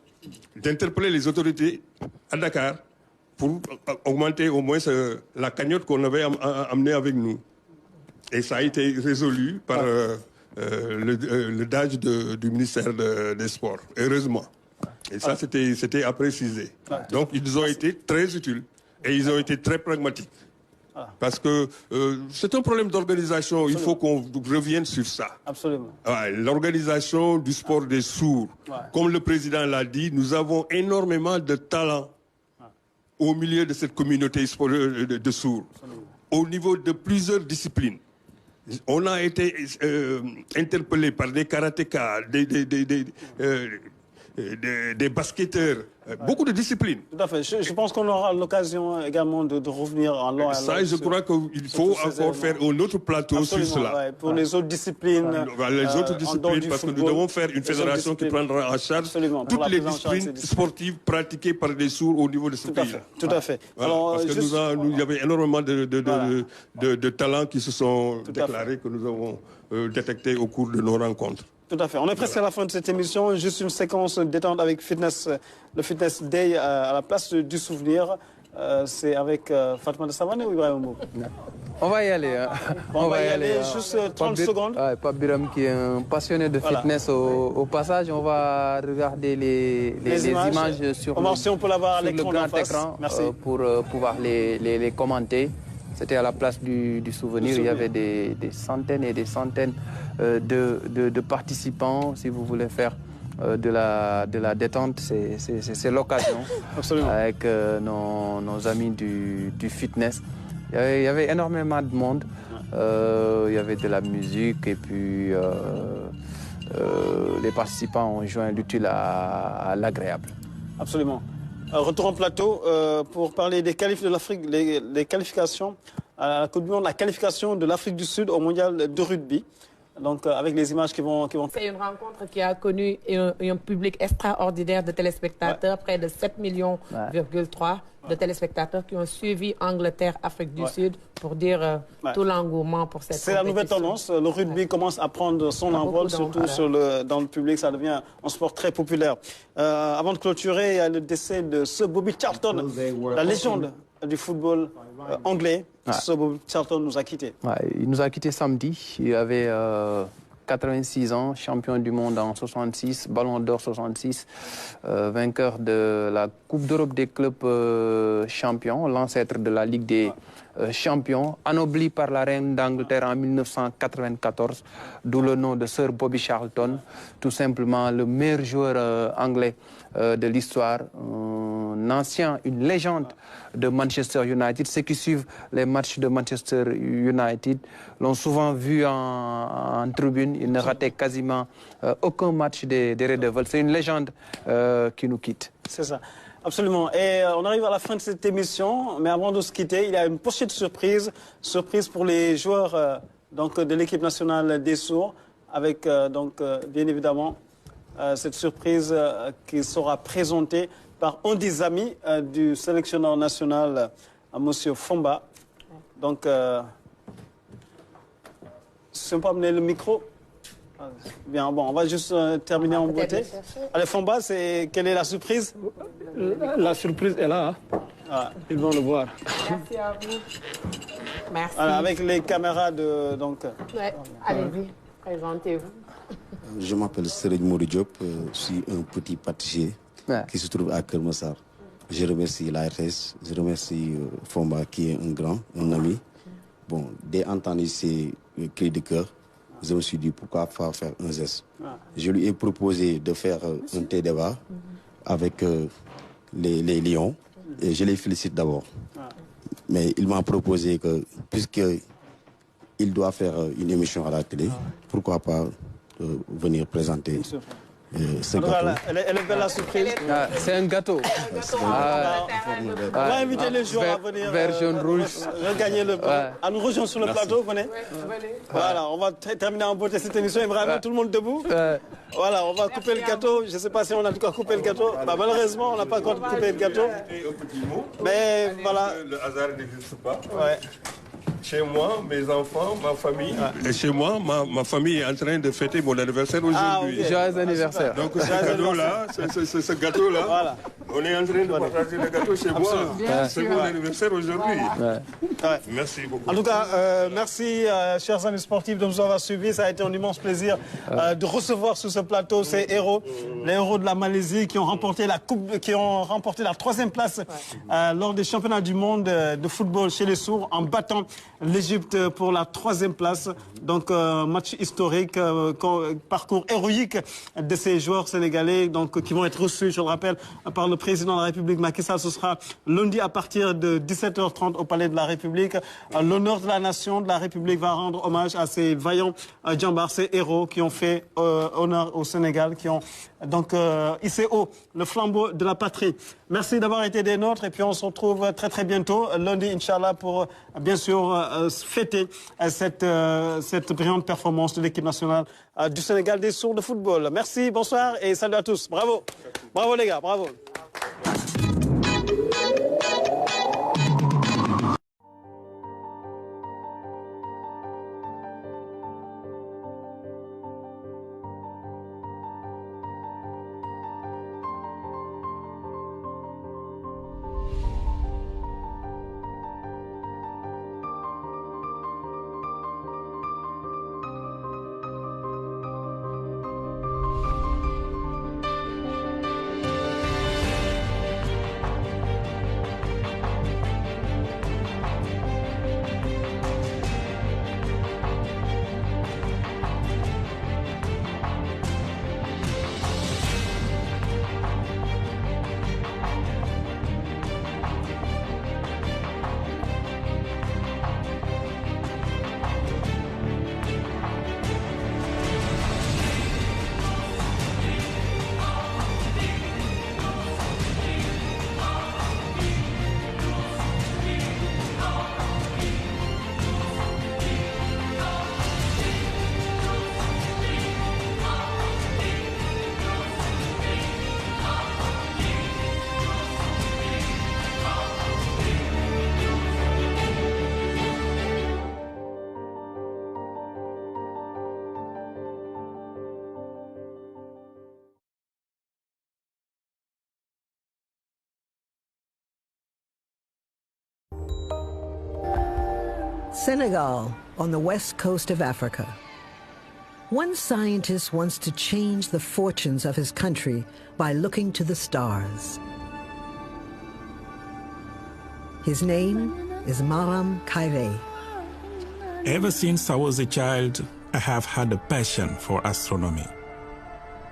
d'interpeller les autorités à Dakar pour augmenter au moins la cagnotte qu'on avait amenée avec nous. Et ça a été résolu par le DAGE du ministère des Sports, heureusement. Et ça, c'était à préciser. Donc, ils ont été très utiles et ils ont été très pragmatiques. Parce que c'est un problème d'organisation, il faut qu'on revienne sur ça. Absolument. L'organisation du sport des sourds, comme le président l'a dit, nous avons énormément de talent au milieu de cette communauté de sourds, au niveau de plusieurs disciplines. On a été interpellés par des karatékas, des basketteurs, beaucoup de disciplines. Tout à fait. Je pense qu'on aura l'occasion également de revenir en long. Ça, je crois qu'il faut encore faire un autre plateau sur cela. Pour les autres disciplines. Les autres disciplines, parce que nous devons faire une fédération qui prendra en charge toutes les disciplines sportives pratiquées par des sourds au niveau de ce pays-là. Tout à fait. Voilà, alors, parce que il y avait énormément de talents qui se sont déclarés, que nous avons détectés au cours de nos rencontres. Tout à fait. On est presque à la fin de cette émission. Juste une séquence détente avec le Fitness Day à la place du souvenir. C'est avec Fatoumata Savané ou Ibrahima Mboup? On va y aller. Hein. On va y aller. Juste 30 secondes. Pape Biram qui est un passionné de fitness au passage. On va regarder les images sur le grand écran pour pouvoir les commenter. C'était à la place du souvenir. Il y avait des centaines et des centaines de participants. Si vous voulez faire de la détente, c'est l'occasion. Avec nos amis du fitness. Il y avait énormément de monde. Il y avait de la musique et puis les participants ont joint l'utile à l'agréable. Absolument. Retour en plateau pour parler des qualifs de l'Afrique, les qualifications à la Coupe du Monde, la qualification de l'Afrique du Sud au mondial de rugby. Donc avec les images qui vont... C'est une rencontre qui a connu un public extraordinaire de téléspectateurs, près de 7,3 millions de téléspectateurs qui ont suivi Angleterre-Afrique du Sud pour dire tout l'engouement pour cette compétition. C'est la nouvelle tendance. Le rugby commence à prendre son envol, surtout dans le public. Ça devient un sport très populaire. Avant de clôturer, il y a le décès de Sir Bobby Charlton, la légende du football anglais. Sir Bobby Charlton nous a quittés. Il nous a quittés samedi. Il avait 86 ans, champion du monde en 66, Ballon d'Or 66, vainqueur de la Coupe d'Europe des clubs champions, l'ancêtre de la Ligue des champions, anobli par la reine d'Angleterre en 1994, d'où le nom de Sir Bobby Charlton, tout simplement le meilleur joueur anglais de l'histoire, un ancien, une légende de Manchester United. Ceux qui suivent les matchs de Manchester United l'ont souvent vu en tribune. Il ne ratait quasiment aucun match des Red Devils. C'est une légende qui nous quitte. C'est ça. Absolument. Et on arrive à la fin de cette émission, mais avant de se quitter, il y a une pochette surprise pour les joueurs donc, de l'équipe nationale des sourds, avec bien évidemment cette surprise qui sera présentée par un des amis du sélectionneur national, M. Fomba. Donc, si on peut amener le micro. Bien, bon, on va juste terminer en beauté. Allez, Fomba, quelle est la surprise? La surprise est là. Ils vont le voir. Merci à vous. Merci. Voilà, avec les caméras de... Allez-y, présentez-vous. Je m'appelle Serigne Modou Diop, je suis un petit pâtissier qui se trouve à Kermassar. Je remercie la RTS, je remercie Fomba qui est un ami. Bon, dès entendu ces cris de cœur, je me suis dit pourquoi pas faire un geste. Je lui ai proposé de faire un thé débat avec les Lions et je les félicite d'abord. Mais il m'a proposé que, puisqu'il doit faire une émission à la télé, pourquoi pas venir présenter ce gâteau. Elle est belle la surprise. C'est un gâteau. On va inviter les joueurs à venir vert, jaune, rouge. regagner le à nous rejoindre sur le plateau. Venez. Voilà, on va terminer en beauté cette émission. Vraiment, tout le monde debout. Voilà, on va couper le gâteau. Je ne sais pas si on a encore coupé le gâteau. Malheureusement, on n'a pas encore coupé le gâteau. Mais voilà. Le hasard n'existe pas. Chez moi, mes enfants, ma famille, et chez moi, ma famille est en train de fêter mon anniversaire aujourd'hui. Joyeux anniversaire. Donc ce cadeau-là, ce gâteau-là, voilà. On est en train de partager le gâteau chez moi. C'est mon anniversaire aujourd'hui. Merci beaucoup. En tout cas, merci, chers amis sportifs, de nous avoir suivis. Ça a été un immense plaisir de recevoir sur ce plateau ces héros, les héros de la Malaisie qui ont remporté la coupe, qui ont remporté la 3e place lors des championnats du monde de football chez les sourds en battant l'Égypte pour la 3e place. Donc, match historique, parcours héroïque de ces joueurs sénégalais donc, qui vont être reçus, je le rappelle, par le président de la République, Macky Sall. Ce sra lundi à partir de 17h30 au Palais de la République. L'honneur de la nation de la République va rendre hommage à ces vaillants djambars, ces héros qui ont fait honneur au Sénégal, qui ont donc hissé haut le flambeau de la patrie. Merci d'avoir été des nôtres et puis on se retrouve très très bientôt, lundi, Inch'Allah, pour bien sûr fêter cette brillante performance de l'équipe nationale du Sénégal des sourds de football. Merci, bonsoir et salut à tous. Bravo. Bravo les gars, bravo. Senegal, on the west coast of Africa. One scientist wants to change the fortunes of his country by looking to the stars. His name is Maram Kairé. Ever since I was a child, I have had a passion for astronomy.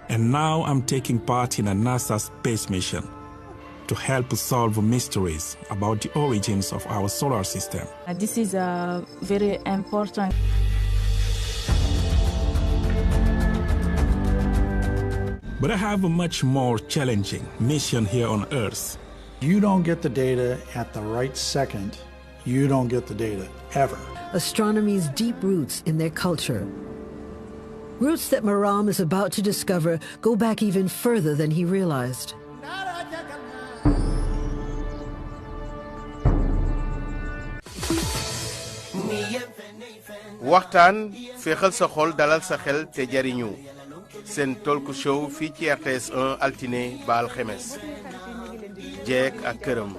And now I'm taking part in a NASA space mission to help solve mysteries about the origins of our solar system. This is very important. But I have a much more challenging mission here on Earth. You don't get the data at the right second, you don't get the data ever. Astronomy's deep roots in their culture. Roots that Maram is about to discover go back even further than he realized. waxtaan féexal sa xol dalal sa xel te jariñu seen talk show fii ci RTS 1 altine ba alxemes jeek ak këram